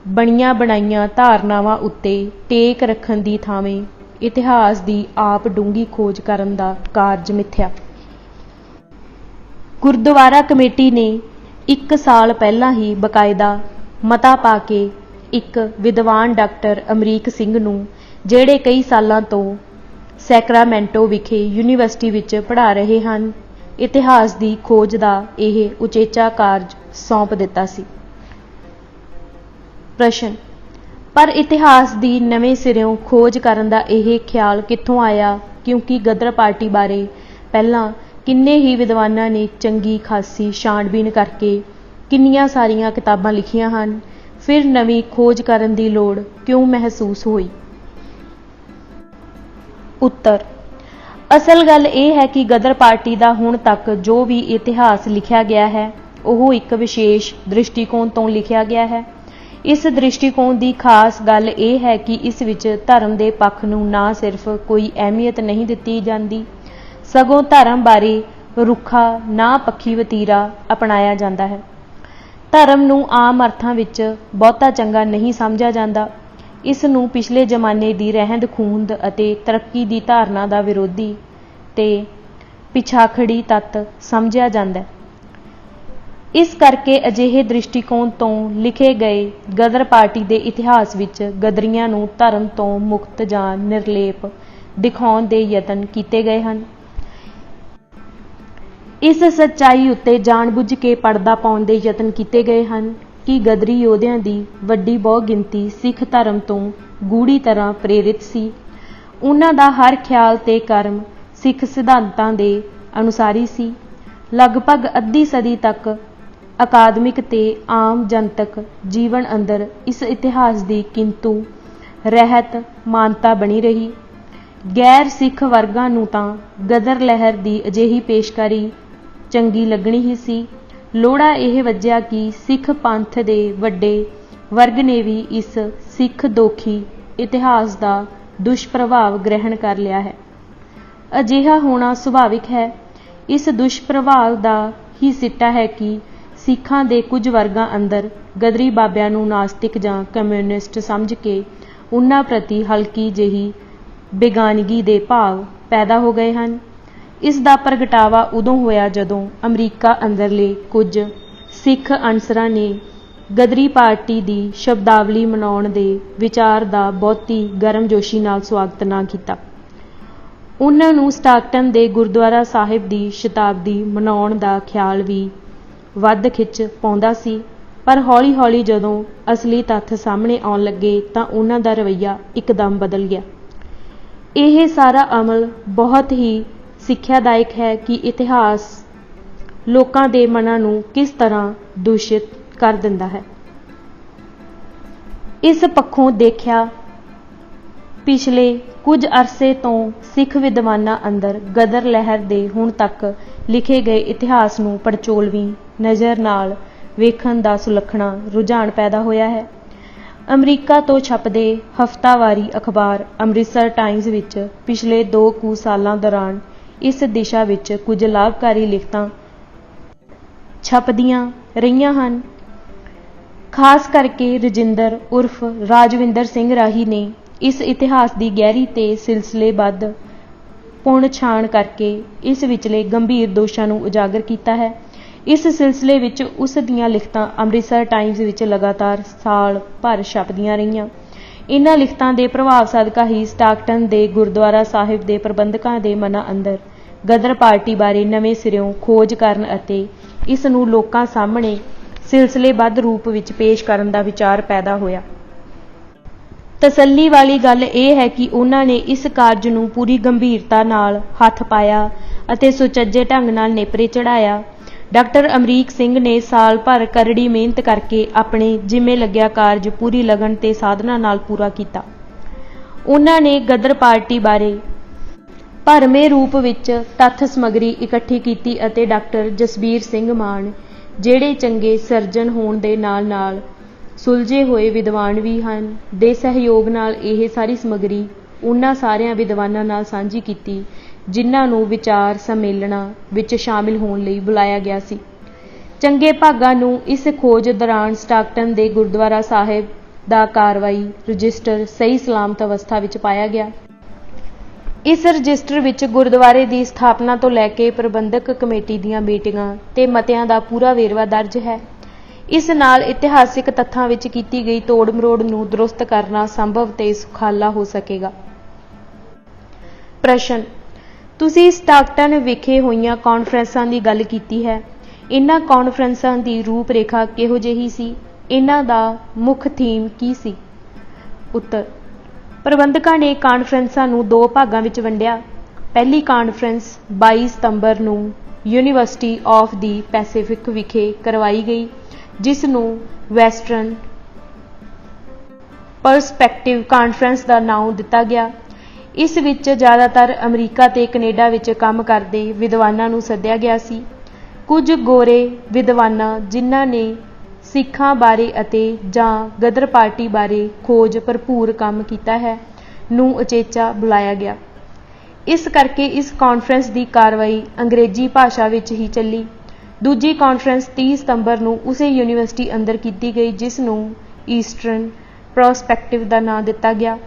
ਬਣੀਆਂ ਬਣਾਈਆਂ ਧਾਰਨਾਵਾਂ ਉੱਤੇ ਟੇਕ ਰੱਖਣ ਦੀ ਥਾਵੇਂ ਇਤਿਹਾਸ ਦੀ ਆਪ ਡੂੰਘੀ ਖੋਜ ਕਰਨ ਦਾ ਕਾਰਜ ਮਿਥਿਆ। ਗੁਰਦੁਆਰਾ ਕਮੇਟੀ ਨੇ 1 ਸਾਲ ਪਹਿਲਾਂ ਹੀ ਬਕਾਇਦਾ ਮਤਾ ਪਾ ਕੇ ਇੱਕ ਵਿਦਵਾਨ ਡਾਕਟਰ ਅਮਰੀਕ ਸਿੰਘ ਨੂੰ, ਜਿਹੜੇ ਕਈ ਸਾਲਾਂ ਤੋਂ ਸੈਕਰਾਮੈਂਟੋ ਵਿਖੇ ਯੂਨੀਵਰਸਿਟੀ ਵਿੱਚ ਪੜ੍ਹਾ ਰਹੇ ਹਨ, ਇਤਿਹਾਸ ਦੀ ਖੋਜ ਦਾ ਇਹ ਉਚੇਚਾ ਕਾਰਜ ਸੌਂਪ ਦਿੱਤਾ ਸੀ। ਪ੍ਰਸ਼ਨ, ਪਰ ਇਤਿਹਾਸ ਦੀ ਨਵੇਂ ਸਿਰਿਓਂ ਖੋਜ ਕਰਨ ਦਾ ਇਹ ਖਿਆਲ ਕਿੱਥੋਂ ਆਇਆ? ਕਿਉਂਕਿ ਗਦਰ ਪਾਰਟੀ ਬਾਰੇ ਪਹਿਲਾਂ ਕਿੰਨੇ ਹੀ ਵਿਦਵਾਨਾਂ ਨੇ ਚੰਗੀ ਖਾਸੀ ਛਾਣਬੀਣ ਕਰਕੇ ਕਿੰਨੀਆਂ ਸਾਰੀਆਂ ਕਿਤਾਬਾਂ ਲਿਖੀਆਂ ਹਨ, ਫਿਰ ਨਵੀਂ ਖੋਜ ਕਰਨ ਦੀ ਲੋੜ ਕਿਉਂ ਮਹਿਸੂਸ ਹੋਈ? ਉੱਤਰ, ਅਸਲ ਗੱਲ ਇਹ ਹੈ ਕਿ ਗਦਰ ਪਾਰਟੀ ਦਾ ਹੁਣ ਤੱਕ ਜੋ ਵੀ ਇਤਿਹਾਸ ਲਿਖਿਆ ਗਿਆ ਹੈ ਉਹ ਇੱਕ ਵਿਸ਼ੇਸ਼ ਦ੍ਰਿਸ਼ਟੀਕੋਣ ਤੋਂ ਲਿਖਿਆ ਗਿਆ ਹੈ। ਇਸ ਦ੍ਰਿਸ਼ਟੀਕੋਣ ਦੀ ਖਾਸ ਗੱਲ ਇਹ ਹੈ ਕਿ ਇਸ ਵਿੱਚ ਧਰਮ ਦੇ ਪੱਖ ਨੂੰ ਨਾ ਸਿਰਫ ਕੋਈ ਅਹਿਮੀਅਤ ਨਹੀਂ ਦਿੱਤੀ ਜਾਂਦੀ, ਸਗੋਂ ਧਰਮ ਬਾਰੇ ਰੁੱਖਾ ਨਾ ਪੱਖੀ ਵਤੀਰਾ ਅਪਣਾਇਆ ਜਾਂਦਾ ਹੈ। ਧਰਮ ਨੂੰ ਆਮ ਅਰਥਾਂ ਵਿੱਚ ਬਹੁਤਾ ਚੰਗਾ ਨਹੀਂ ਸਮਝਿਆ ਜਾਂਦਾ। ਇਸ ਨੂੰ ਪਿਛਲੇ ਜ਼ਮਾਨੇ ਦੀ ਰਹਿੰਦ ਖੂੰਹਦ ਅਤੇ ਤਰੱਕੀ ਦੀ ਧਾਰਨਾ ਦਾ ਵਿਰੋਧੀ ਤੇ ਪਿਛਾਖੜੀ ਤੱਤ ਸਮਝਿਆ ਜਾਂਦਾ ਹੈ। ਇਸ ਕਰਕੇ ਅਜਿਹੇ ਦ੍ਰਿਸ਼ਟੀਕੋਣ ਤੋਂ ਲਿਖੇ ਗਏ ਗਦਰ ਪਾਰਟੀ ਦੇ ਇਤਿਹਾਸ ਵਿੱਚ ਗਦਰੀਆਂ ਨੂੰ ਧਰਮ ਤੋਂ ਮੁਕਤ ਜਾਂ ਨਿਰਲੇਪ ਦਿਖਾਉਣ ਦੇ ਯਤਨ ਕੀਤੇ ਗਏ ਹਨ। ਇਸ ਸੱਚਾਈ ਉੱਤੇ ਜਾਣਬੁੱਝ ਕੇ ਪਰਦਾ ਪਾਉਣ ਦੇ ਯਤਨ ਕੀਤੇ ਗਏ ਹਨ ਕਿ ਗਦਰੀ ਯੋਧਿਆਂ ਦੀ ਵੱਡੀ ਬਹੁ ਗਿਣਤੀ ਸਿੱਖ ਧਰਮ ਤੋਂ ਗੂੜ੍ਹੀ ਤਰ੍ਹਾਂ ਪ੍ਰੇਰਿਤ ਸੀ। ਉਹਨਾਂ ਦਾ ਹਰ ਖਿਆਲ ਤੇ ਕਰਮ ਸਿੱਖ ਸਿਧਾਂਤਾਂ ਦੇ ਅਨੁਸਾਰੀ ਸੀ। ਲਗਭਗ ਅੱਧੀ ਸਦੀ ਤੱਕ ਅਕਾਦਮਿਕ ਤੇ ਆਮ ਜਨਤਕ ਜੀਵਨ ਅੰਦਰ ਇਸ ਇਤਿਹਾਸ ਦੀ ਕਿੰਤੂ ਰਹਿਤ ਮਾਨਤਾ ਬਣੀ ਰਹੀ। ਗੈਰ ਸਿੱਖ ਵਰਗਾਂ ਨੂੰ ਤਾਂ ਗਦਰ ਲਹਿਰ ਦੀ ਅਜਿਹੀ ਪੇਸ਼ਕਾਰੀ ਚੰਗੀ ਲੱਗਣੀ ਹੀ ਸੀ। ਲੋੜਾ ਇਹ ਵੱਜਿਆ ਕਿ ਸਿੱਖ ਪੰਥ ਦੇ ਵੱਡੇ ਵਰਗ ਨੇ ਵੀ ਇਸ ਸਿੱਖ ਦੋਖੀ ਇਤਿਹਾਸ ਦਾ ਦੁਸ਼ਪ੍ਰਭਾਵ ਗ੍ਰਹਿਣ ਕਰ ਲਿਆ ਹੈ। ਅਜਿਹਾ ਹੋਣਾ ਸੁਭਾਵਿਕ ਹੈ। ਇਸ ਦੁਸ਼ਪ੍ਰਭਾਵ ਦਾ ਹੀ ਸਿੱਟਾ ਹੈ ਕਿ ਸਿੱਖਾਂ ਦੇ ਕੁਝ ਵਰਗਾਂ ਅੰਦਰ ਗਦਰੀ ਬਾਬਿਆਂ ਨੂੰ ਨਾਸਤਿਕ ਜਾਂ ਕਮਿਊਨਿਸਟ ਸਮਝ ਕੇ ਉਨ੍ਹਾਂ ਪ੍ਰਤੀ ਹਲਕੀ ਜਿਹੀ ਬੇਗਾਨਗੀ ਦੇ ਭਾਵ ਪੈਦਾ ਹੋ ਗਏ ਹਨ। ਇਸ ਦਾ ਪ੍ਰਗਟਾਵਾ ਉਦੋਂ ਹੋਇਆ ਜਦੋਂ ਅਮਰੀਕਾ ਅੰਦਰਲੇ ਕੁਝ ਸਿੱਖ ਅਨਸਰਾਂ ਨੇ ਗਦਰੀ ਪਾਰਟੀ ਦੀ ਸ਼ਬਦਾਵਲੀ ਮਨਾਉਣ ਦੇ ਵਿਚਾਰ ਦਾ ਬਹੁਤੀ ਗਰਮਜੋਸ਼ੀ ਨਾਲ ਸਵਾਗਤ ਨਾ ਕੀਤਾ। ਉਹਨਾਂ ਨੂੰ ਸਟਾਕਟਨ ਦੇ ਗੁਰਦੁਆਰਾ ਸਾਹਿਬ ਦੀ ਸ਼ਤਾਬਦੀ ਮਨਾਉਣ ਦਾ ਖਿਆਲ ਵੀ ਵੱਧ ਖਿੱਚ ਪਾਉਂਦਾ ਸੀ, ਪਰ ਹੌਲੀ-ਹੌਲੀ ਜਦੋਂ ਅਸਲੀ ਤੱਥ ਸਾਹਮਣੇ ਆਉਣ ਲੱਗੇ ਤਾਂ ਉਹਨਾਂ ਦਾ ਰਵੱਈਆ ਇੱਕਦਮ ਬਦਲ ਗਿਆ। ਇਹ ਸਾਰਾ ਅਮਲ ਬਹੁਤ ਹੀ ਸਿੱਖਿਆਦਾਇਕ ਹੈ ਕਿ ਇਤਿਹਾਸ ਲੋਕਾਂ ਦੇ ਮਨਾਂ ਨੂੰ ਕਿਸ ਤਰ੍ਹਾਂ ਦੂਸ਼ਿਤ ਕਰ ਦਿੰਦਾ ਹੈ। ਇਸ ਪੱਖੋਂ ਦੇਖਿਆ ਪਿਛਲੇ ਕੁਝ ਅਰਸੇ ਤੋਂ ਸਿੱਖ ਵਿਦਵਾਨਾਂ ਅੰਦਰ ਗਦਰ ਲਹਿਰ ਦੇ ਹੁਣ ਤੱਕ ਲਿਖੇ ਗਏ ਇਤਿਹਾਸ ਨੂੰ ਪੜਚੋਲਵੀਂ ਨਜ਼ਰ ਨਾਲ ਵੇਖਣ ਦਾ ਸੁਲੱਖਣਾ ਰੁਝਾਨ ਪੈਦਾ ਹੋਇਆ ਹੈ। ਅਮਰੀਕਾ ਤੋਂ ਛਪਦੇ ਹਫ਼ਤਾਵਾਰੀ ਅਖਬਾਰ ਅੰਮ੍ਰਿਤਸਰ ਟਾਈਮਜ਼ ਵਿੱਚ ਪਿਛਲੇ 2 ਕੁ ਸਾਲਾਂ ਦੌਰਾਨ ਇਸ ਦਿਸ਼ਾ ਵਿੱਚ ਕੁਝ ਲਾਭਕਾਰੀ ਲਿਖਤਾਂ ਛਪਦੀਆਂ ਰਹੀਆਂ ਹਨ। ਖਾਸ ਕਰਕੇ ਰਜਿੰਦਰ ਉਰਫ ਰਾਜਵਿੰਦਰ ਸਿੰਘ ਰਾਹੀ ਨੇ ਇਸ ਇਤਿਹਾਸ ਦੀ ਗਹਿਰੀ ਤੇ ਸਿਲਸਿਲੇਬੱਧ ਪੁਣ-ਛਾਣ ਕਰਕੇ ਇਸ ਵਿਚਲੇ ਗੰਭੀਰ ਦੋਸ਼ਾਂ ਨੂੰ ਉਜਾਗਰ ਕੀਤਾ ਹੈ। ਇਸ ਸਿਲਸਿਲੇ ਵਿੱਚ ਉਸ ਦੀਆਂ ਲਿਖਤਾਂ ਅੰਮ੍ਰਿਤਸਰ ਟਾਈਮਜ਼ ਵਿੱਚ ਲਗਾਤਾਰ ਸਾਲ ਭਰ ਛਪਦੀਆਂ ਰਹੀਆਂ। ਇਹਨਾਂ ਲਿਖਤਾਂ ਦੇ ਪ੍ਰਭਾਵ ਸਦਕਾ ਹੀ ਸਟਾਕਟਨ ਦੇ ਗੁਰਦੁਆਰਾ ਸਾਹਿਬ ਦੇ ਪ੍ਰਬੰਧਕਾਂ ਦੇ ਮਨਾਂ ਅੰਦਰ ਗਦਰ ਪਾਰਟੀ ਬਾਰੇ ਨਵੇਂ ਸਿਰਿਓਂ ਖੋਜ ਕਰਨ ਅਤੇ ਇਸ ਨੂੰ ਲੋਕਾਂ ਸਾਹਮਣੇ ਸਿਲਸਿਲੇਬੱਧ ਰੂਪ ਵਿੱਚ ਪੇਸ਼ ਕਰਨ ਦਾ ਵਿਚਾਰ ਪੈਦਾ ਹੋਇਆ। ਤਸੱਲੀ ਵਾਲੀ ਗੱਲ ਇਹ ਹੈ ਕਿ ਉਹਨਾਂ ਨੇ ਇਸ ਕਾਰਜ ਨੂੰ ਪੂਰੀ ਗੰਭੀਰਤਾ ਨਾਲ ਹੱਥ ਪਾਇਆ ਅਤੇ ਸੁਚੱਜੇ ਢੰਗ ਨਾਲ ਨੇਪਰੇ ਚੜ੍ਹਾਇਆ। ਡਾਕਟਰ ਅਮਰੀਕ ਸਿੰਘ ਨੇ ਸਾਲ ਭਰ ਕਰੜੀ ਮਿਹਨਤ ਕਰਕੇ ਆਪਣੇ ਜਿੰਮੇ ਲੱਗਿਆ ਕਾਰਜ ਪੂਰੀ ਲਗਨ ਤੇ ਸਾਧਨਾ ਨਾਲ ਪੂਰਾ ਕੀਤਾ। ਉਹਨਾਂ ਨੇ ਗਦਰ ਪਾਰਟੀ ਬਾਰੇ ਭਰਵੇਂ ਰੂਪ ਵਿੱਚ ਤੱਥ ਸਮੱਗਰੀ ਇਕੱਠੀ ਕੀਤੀ ਅਤੇ ਡਾਕਟਰ ਜਸਬੀਰ ਸਿੰਘ ਮਾਨ, ਜਿਹੜੇ ਚੰਗੇ ਸਰਜਨ ਹੋਣ ਦੇ ਨਾਲ-ਨਾਲ ਸੁਲਝੇ ਹੋਏ ਵਿਦਵਾਨ ਵੀ ਹਨ, ਦੇ ਸਹਿਯੋਗ ਨਾਲ ਇਹ ਸਾਰੀ ਸਮੱਗਰੀ ਉਹਨਾਂ ਸਾਰਿਆਂ ਵਿਦਵਾਨਾਂ ਨਾਲ ਸਾਂਝੀ ਕੀਤੀ ਜਿਨ੍ਹਾਂ ਨੂੰ ਵਿਚਾਰ ਸੰਮੇਲਨਾਂ ਵਿੱਚ ਸ਼ਾਮਿਲ ਹੋਣ ਲਈ ਬੁਲਾਇਆ ਗਿਆ ਸੀ। ਚੰਗੇ ਭਾਗਾਂ ਨੂੰ ਇਸ ਖੋਜ ਦੌਰਾਨ ਸਟਾਕਟਨ ਦੇ ਗੁਰਦੁਆਰਾ ਸਾਹਿਬ ਦਾ ਕਾਰਵਾਈ ਰਜਿਸਟਰ ਸਹੀ ਸਲਾਮਤ ਅਵਸਥਾ ਵਿੱਚ ਪਾਇਆ ਗਿਆ। ਇਸ ਰਜਿਸਟਰ ਵਿੱਚ ਗੁਰਦੁਆਰੇ ਦੀ ਸਥਾਪਨਾ ਤੋਂ ਲੈ ਕੇ ਪ੍ਰਬੰਧਕ ਕਮੇਟੀ ਦੀਆਂ ਮੀਟਿੰਗਾਂ ਤੇ ਮਤਿਆਂ ਦਾ ਪੂਰਾ ਵੇਰਵਾ ਦਰਜ ਹੈ। ਇਸ ਨਾਲ ਇਤਿਹਾਸਿਕ ਤੱਥਾਂ ਵਿੱਚ ਕੀਤੀ ਗਈ ਤੋੜ ਮਰੋੜ ਨੂੰ ਦਰੁਸਤ ਕਰਨਾ ਸੰਭਵ ਤੇ ਸੁਖਾਲਾ ਹੋ ਸਕੇਗਾ। ਪ੍ਰਸ਼ਨ: ਤੁਸੀਂ ਸਟਾਕਟਨ ਵਿਖੇ ਹੋਈਆਂ ਕਾਨਫਰੰਸਾਂ ਦੀ ਗੱਲ ਕੀਤੀ ਹੈ। ਇਹਨਾਂ ਕਾਨਫਰੰਸਾਂ ਦੀ ਰੂਪ ਰੇਖਾ ਕਿਹੋ ਜਿਹੀ ਸੀ? ਇਹਨਾਂ ਦਾ ਮੁੱਖ ਥੀਮ ਕੀ ਸੀ? ਉੱਤਰ: ਪ੍ਰਬੰਧਕਾਂ ਨੇ ਕਾਨਫਰੰਸਾਂ ਨੂੰ 2 ਭਾਗਾਂ ਵਿੱਚ ਵੰਡਿਆ। ਪਹਿਲੀ ਕਾਨਫਰੰਸ 22 ਸਤੰਬਰ ਨੂੰ ਯੂਨੀਵਰਸਿਟੀ ਆਫ ਦੀ ਪੈਸੀਫਿਕ ਵਿਖੇ ਕਰਵਾਈ ਗਈ, ਜਿਸ ਨੂੰ ਵੈਸਟਰਨ ਪਰਸਪੈਕਟਿਵ ਕਾਨਫਰੰਸ ਦਾ ਨਾਮ ਦਿੱਤਾ ਗਿਆ। ਇਸ ਵਿੱਚ ਜ਼ਿਆਦਾਤਰ ਅਮਰੀਕਾ ਤੇ ਕੈਨੇਡਾ ਵਿੱਚ ਕੰਮ ਕਰਦੇ ਵਿਦਵਾਨਾਂ ਨੂੰ ਸੱਦਿਆ ਗਿਆ ਸੀ। ਕੁਝ ਗੋਰੇ ਵਿਦਵਾਨਾਂ ਜਿਨ੍ਹਾਂ ਨੇ ਸਿੱਖਾਂ ਬਾਰੇ ਅਤੇ ਜਾਂ ਗਦਰ ਪਾਰਟੀ ਬਾਰੇ ਖੋਜ ਭਰਪੂਰ ਕੰਮ ਕੀਤਾ ਹੈ ਨੂੰ ਉਚੇਚਾ ਬੁਲਾਇਆ ਗਿਆ। ਇਸ ਕਰਕੇ ਇਸ ਕਾਨਫਰੰਸ ਦੀ ਕਾਰਵਾਈ ਅੰਗਰੇਜ਼ੀ ਭਾਸ਼ਾ ਵਿੱਚ ਹੀ ਚੱਲੀ। ਦੂਜੀ ਕਾਨਫਰੰਸ 30 ਸਤੰਬਰ ਨੂੰ ਉਸੇ ਯੂਨੀਵਰਸਿਟੀ ਅੰਦਰ ਕੀਤੀ ਗਈ, ਜਿਸ ਨੂੰ ਈਸਟਰਨ ਪ੍ਰੋਸਪੈਕਟਿਵ ਦਾ ਨਾਂ ਦਿੱਤਾ ਗਿਆ।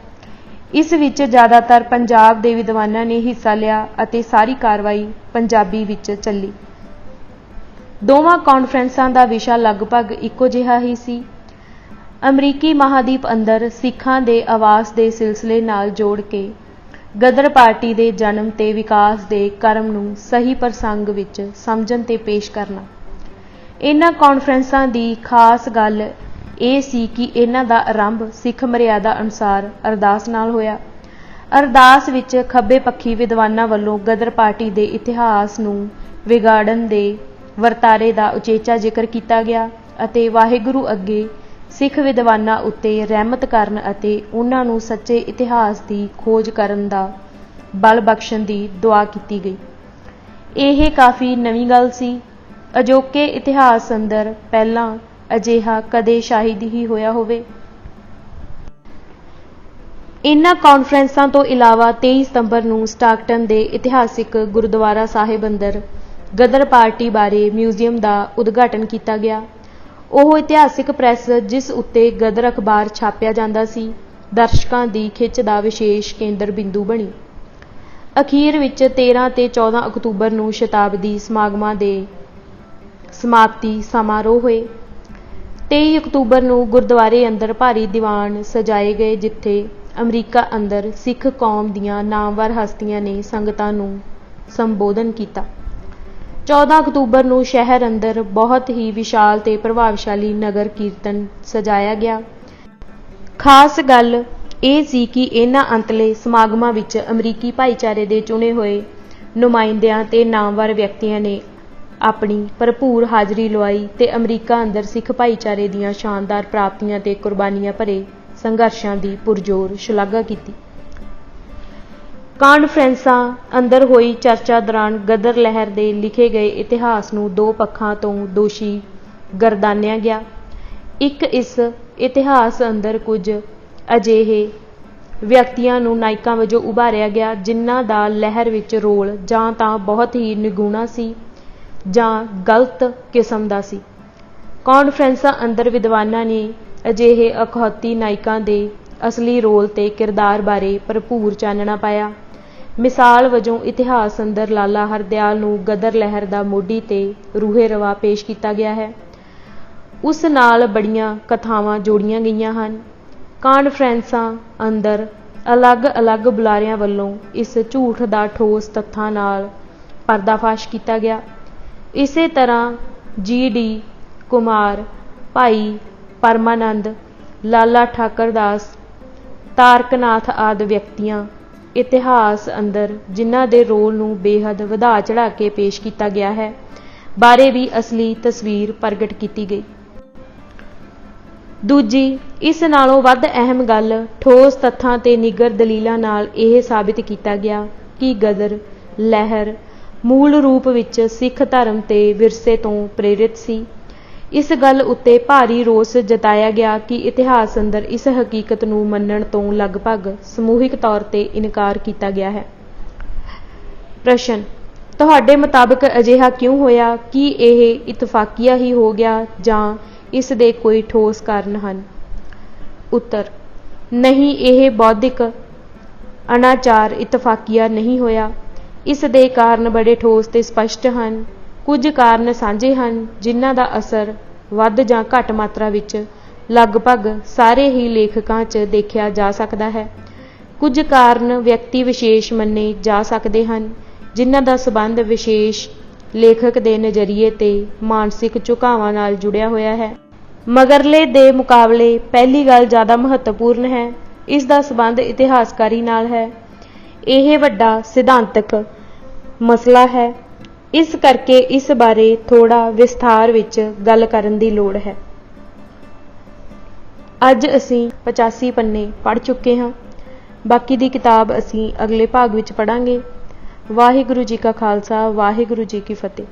ਇਸ ਵਿੱਚ ਜ਼ਿਆਦਾਤਰ ਪੰਜਾਬ ਦੇ ਵਿਦਵਾਨਾਂ ਨੇ ਹਿੱਸਾ ਲਿਆ ਅਤੇ ਸਾਰੀ ਕਾਰਵਾਈ ਪੰਜਾਬੀ ਵਿੱਚ ਚੱਲੀ। ਦੋਵਾਂ ਕਾਨਫਰੰਸਾਂ ਦਾ ਵਿਸ਼ਾ ਲਗਭਗ ਇੱਕੋ ਜਿਹਾ ਹੀ ਸੀ। ਅਮਰੀਕੀ ਮਹਾਂਦੀਪ ਅੰਦਰ ਸਿੱਖਾਂ ਦੇ ਆਵਾਸ ਦੇ ਸਿਲਸਿਲੇ ਨਾਲ ਜੋੜ ਕੇ ਗਦਰ ਪਾਰਟੀ ਦੇ ਜਨਮ ਤੇ ਵਿਕਾਸ ਦੇ ਕਰਮ ਨੂੰ ਸਹੀ ਪ੍ਰਸੰਗ ਵਿੱਚ ਸਮਝਣ ਤੇ ਪੇਸ਼ ਕਰਨਾ। ਇਹਨਾਂ ਕਾਨਫਰੰਸਾਂ ਦੀ ਖਾਸ ਗੱਲ ਇਹ ਸੀ ਕਿ ਇਹਨਾਂ ਦਾ ਆਰੰਭ ਸਿੱਖ ਮਰਿਆਦਾ ਅਨੁਸਾਰ ਅਰਦਾਸ ਨਾਲ ਹੋਇਆ। ਅਰਦਾਸ ਵਿੱਚ ਖੱਬੇ ਪੱਖੀ ਵਿਦਵਾਨਾਂ ਵੱਲੋਂ ਗਦਰ ਪਾਰਟੀ ਦੇ ਇਤਿਹਾਸ ਨੂੰ ਵਿਗਾੜਨ ਦੇ ਵਰਤਾਰੇ ਦਾ ਉਚੇਚਾ ਜ਼ਿਕਰ ਕੀਤਾ ਗਿਆ ਅਤੇ ਵਾਹਿਗੁਰੂ ਅੱਗੇ ਸਿੱਖ ਵਿਦਵਾਨਾਂ ਉੱਤੇ ਰਹਿਮਤ ਕਰਨ ਅਤੇ ਉਹਨਾਂ ਨੂੰ ਸੱਚੇ ਇਤਿਹਾਸ ਦੀ ਖੋਜ ਕਰਨ ਦਾ ਬਲ ਬਖਸ਼ਣ ਦੀ ਦੁਆ ਕੀਤੀ ਗਈ। ਇਹ ਕਾਫੀ ਨਵੀਂ ਗੱਲ ਸੀ। ਅਜੋਕੇ ਇਤਿਹਾਸ ਅੰਦਰ ਪਹਿਲਾਂ ਅਜਿਹਾ ਕਦੇ ਸ਼ਾਹਿਦ ਹੀ ਹੋਇਆ ਹੋਵੇ। ਇਹਨਾਂ ਕਾਨਫਰੰਸਾਂ ਤੋਂ ਇਲਾਵਾ 23 ਸਤੰਬਰ ਨੂੰ ਸਟਾਕਟਨ ਦੇ ਇਤਿਹਾਸਿਕ ਗੁਰਦੁਆਰਾ ਸਾਹਿਬ ਅੰਦਰ ਗਦਰ ਪਾਰਟੀ ਬਾਰੇ ਮਿਊਜ਼ੀਅਮ ਦਾ ਉਦਘਾਟਨ ਕੀਤਾ ਗਿਆ। ਉਹ ਇਤਿਹਾਸਿਕ ਪ੍ਰੈਸ ਜਿਸ ਉੱਤੇ ਗਦਰ ਅਖਬਾਰ ਛਾਪਿਆ ਜਾਂਦਾ ਸੀ, ਦਰਸ਼ਕਾਂ ਦੀ ਖਿੱਚ ਦਾ ਵਿਸ਼ੇਸ਼ ਕੇਂਦਰ ਬਿੰਦੂ ਬਣੀ। ਅਖੀਰ ਵਿੱਚ 13 ਤੇ 14 ਅਕਤੂਬਰ ਨੂੰ ਸ਼ਤਾਬਦੀ ਸਮਾਗਮਾਂ ਦੇ ਸਮਾਪਤੀ ਸਮਾਰੋਹ ਹੋਏ। 23 ਅਕਤੂਬਰ ਨੂੰ ਗੁਰਦੁਆਰੇ ਅੰਦਰ ਭਾਰੀ ਦੀਵਾਨ ਸਜਾਏ ਗਏ, ਜਿੱਥੇ ਅਮਰੀਕਾ ਅੰਦਰ ਸਿੱਖ ਕੌਮ ਦੀਆਂ ਨਾਮਵਰ ਹਸਤੀਆਂ ਨੇ ਸੰਗਤਾਂ ਨੂੰ ਸੰਬੋਧਨ ਕੀਤਾ। 14 ਅਕਤੂਬਰ ਨੂੰ ਸ਼ਹਿਰ ਅੰਦਰ ਬਹੁਤ ਹੀ ਵਿਸ਼ਾਲ ਤੇ ਪ੍ਰਭਾਵਸ਼ਾਲੀ ਨਗਰ ਕੀਰਤਨ ਸਜਾਇਆ ਗਿਆ। ਖਾਸ ਗੱਲ ਇਹ ਸੀ ਕਿ ਇਹਨਾਂ ਅੰਤਲੇ ਸਮਾਗਮਾਂ ਵਿੱਚ ਅਮਰੀਕੀ ਭਾਈਚਾਰੇ ਦੇ ਚੁਣੇ ਹੋਏ ਨੁਮਾਇੰਦਿਆਂ ਤੇ ਨਾਮਵਰ ਵਿਅਕਤੀਆਂ ਨੇ ਆਪਣੀ ਭਰਪੂਰ ਹਾਜ਼ਰੀ ਲਵਾਈ ਤੇ ਅਮਰੀਕਾ ਅੰਦਰ ਸਿੱਖ ਭਾਈਚਾਰੇ ਦੀਆਂ ਸ਼ਾਨਦਾਰ ਪ੍ਰਾਪਤੀਆਂ ਤੇ ਕੁਰਬਾਨੀਆਂ ਭਰੇ ਸੰਘਰਸ਼ਾਂ ਦੀ ਪੁਰਜ਼ੋਰ ਸ਼ਲਾਘਾ ਕੀਤੀ। ਕਾਨਫਰੰਸਾਂ ਅੰਦਰ ਹੋਈ ਚਰਚਾ ਦੌਰਾਨ ਗਦਰ ਲਹਿਰ ਦੇ ਲਿਖੇ ਗਏ ਇਤਿਹਾਸ ਨੂੰ ਦੋ ਪੱਖਾਂ ਤੋਂ ਦੋਸ਼ੀ ਗਰਦਾਨਿਆ ਗਿਆ। ਇੱਕ, ਇਸ ਇਤਿਹਾਸ ਅੰਦਰ ਕੁਝ ਅਜਿਹੇ ਵਿਅਕਤੀਆਂ ਨੂੰ ਨਾਇਕਾਂ ਵਜੋਂ ਉਭਾਰਿਆ ਗਿਆ ਜਿਨ੍ਹਾਂ ਦਾ ਲਹਿਰ ਵਿੱਚ ਰੋਲ ਜਾਂ ਤਾਂ ਬਹੁਤ ਹੀ ਨਿਗੂਣਾ ਸੀ ਜਾਂ ਗਲਤ ਕਿਸਮ ਦਾ ਸੀ। ਕਾਨਫਰੰਸਾਂ ਅੰਦਰ ਵਿਦਵਾਨਾਂ ਨੇ ਅਜਿਹੇ ਅਖੌਤੀ ਨਾਇਕਾਂ ਦੇ ਅਸਲੀ ਰੋਲ ਤੇ ਕਿਰਦਾਰ ਬਾਰੇ ਭਰਪੂਰ ਚਾਨਣਾ ਪਾਇਆ। ਮਿਸਾਲ ਵਜੋਂ ਇਤਿਹਾਸ ਅੰਦਰ ਲਾਲਾ ਹਰਦਿਆਲ ਨੂੰ ਗਦਰ ਲਹਿਰ ਦਾ ਮੋਢੀ ਤੇ ਰੂਹੇ ਰਵਾ ਪੇਸ਼ ਕੀਤਾ ਗਿਆ ਹੈ। ਉਸ ਨਾਲ ਬੜੀਆਂ ਕਥਾਵਾਂ ਜੋੜੀਆਂ ਗਈਆਂ ਹਨ। ਕਾਨਫਰੰਸਾਂ ਅੰਦਰ ਅਲੱਗ-ਅਲੱਗ ਬੁਲਾਰਿਆਂ ਵੱਲੋਂ ਇਸ ਝੂਠ ਦਾ ਠੋਸ ਤੱਥਾਂ ਨਾਲ ਪਰਦਾਫਾਸ਼ ਕੀਤਾ ਗਿਆ। ਇਸੇ ਤਰ੍ਹਾਂ ਜੀ.ਡੀ. ਕੁਮਾਰ, ਭਾਈ ਪਰਮਾਨੰਦ, ਲਾਲਾ ਠਾਕਰਦਾਸ, ਤਾਰਕਨਾਥ ਆਦਿ ਵਿਅਕਤੀਆਂ ਇਤਿਹਾਸ ਅੰਦਰ ਜਿਨ੍ਹਾਂ ਦੇ ਰੋਲ ਨੂੰ ਬੇਹੱਦ ਵਧਾ ਚੜ੍ਹਾ ਕੇ ਪੇਸ਼ ਕੀਤਾ ਗਿਆ ਹੈ ਬਾਰੇ ਵੀ ਅਸਲੀ ਤਸਵੀਰ ਪ੍ਰਗਟ ਕੀਤੀ ਗਈ। ਦੂਜੀ, ਇਸ ਨਾਲੋਂ ਵੱਧ ਅਹਿਮ ਗੱਲ, ਠੋਸ ਤੱਥਾਂ ਤੇ ਨਿੱਘਰ ਦਲੀਲਾਂ ਨਾਲ ਇਹ ਸਾਬਿਤ ਕੀਤਾ ਗਿਆ ਕਿ ਗਦਰ ਲਹਿਰ ਮੂਲ ਰੂਪ ਵਿੱਚ ਸਿੱਖ ਧਰਮ ਤੇ ਵਿਰਸੇ ਤੋਂ ਪ੍ਰੇਰਿਤ ਸੀ। ਇਸ ਗੱਲ ਉੱਤੇ ਭਾਰੀ ਰੋਸ ਜਤਾਇਆ ਗਿਆ ਕਿ ਇਤਿਹਾਸ ਅੰਦਰ ਇਸ ਹਕੀਕਤ ਨੂੰ ਮੰਨਣ ਤੋਂ ਲਗਭਗ ਸਮੂਹਿਕ ਤੌਰ ਤੇ ਇਨਕਾਰ ਕੀਤਾ ਗਿਆ ਹੈ। ਪ੍ਰਸ਼ਨ, ਤੁਹਾਡੇ ਮੁਤਾਬਕ ਅਜਿਹਾ ਕਿਉਂ ਹੋਇਆ? ਕੀ ਇਹ ਇਤਫਾਕੀਆ ਹੀ ਹੋ ਗਿਆ ਜਾਂ ਇਸ ਦੇ ਕੋਈ ਠੋਸ ਕਾਰਨ ਹਨ? ਉੱਤਰ, ਨਹੀਂ, ਇਹ ਬੌਧਿਕ ਅਨਾਚਾਰ ਇਤਫਾਕੀਆ ਨਹੀਂ ਹੋਇਆ। ਇਸ ਦੇ ਕਾਰਨ ਬੜੇ ਠੋਸ ਤੇ ਸਪਸ਼ਟ ਹਨ। ਕੁਝ ਕਾਰਨ ਸਾਂਝੇ ਹਨ ਜਿਨ੍ਹਾਂ ਦਾ ਅਸਰ ਵੱਧ ਜਾਂ ਘੱਟ ਮਾਤਰਾ ਵਿੱਚ ਲਗਭਗ ਸਾਰੇ ਹੀ ਲੇਖਕਾਂ 'ਚ ਦੇਖਿਆ ਜਾ ਸਕਦਾ ਹੈ। ਕੁਝ ਕਾਰਨ ਵਿਅਕਤੀ ਵਿਸ਼ੇਸ਼ ਮੰਨੇ ਜਾ ਸਕਦੇ ਹਨ ਜਿਨ੍ਹਾਂ ਦਾ ਸੰਬੰਧ ਵਿਸ਼ੇਸ਼ ਲੇਖਕ ਦੇ ਨਜ਼ਰੀਏ ਤੇ ਮਾਨਸਿਕ ਝੁਕਾਵਾਂ ਨਾਲ ਜੁੜਿਆ ਹੋਇਆ ਹੈ। ਮਗਰਲੇ ਦੇ ਮੁਕਾਬਲੇ ਪਹਿਲੀ ਗੱਲ ਜ਼ਿਆਦਾ ਮਹੱਤਵਪੂਰਨ ਹੈ। ਇਸ ਦਾ ਸੰਬੰਧ ਇਤਿਹਾਸਕਾਰੀ ਨਾਲ ਹੈ। ਇਹ ਵੱਡਾ ਸਿਧਾਂਤਕ ਮਸਲਾ ਹੈ, ਇਸ ਕਰਕੇ ਇਸ ਬਾਰੇ ਥੋੜ੍ਹਾ ਵਿਸਥਾਰ ਵਿੱਚ ਗੱਲ ਕਰਨ ਦੀ ਲੋੜ ਹੈ। ਅੱਜ ਅਸੀਂ 85 ਪੰਨੇ ਪੜ੍ਹ ਚੁੱਕੇ ਹਾਂ। ਬਾਕੀ ਦੀ ਕਿਤਾਬ ਅਸੀਂ ਅਗਲੇ ਭਾਗ ਵਿੱਚ ਪੜ੍ਹਾਂਗੇ। ਵਾਹਿਗੁਰੂ ਜੀ ਕਾ ਖਾਲਸਾ, ਵਾਹਿਗੁਰੂ ਜੀ ਕੀ ਫਤਿਹ।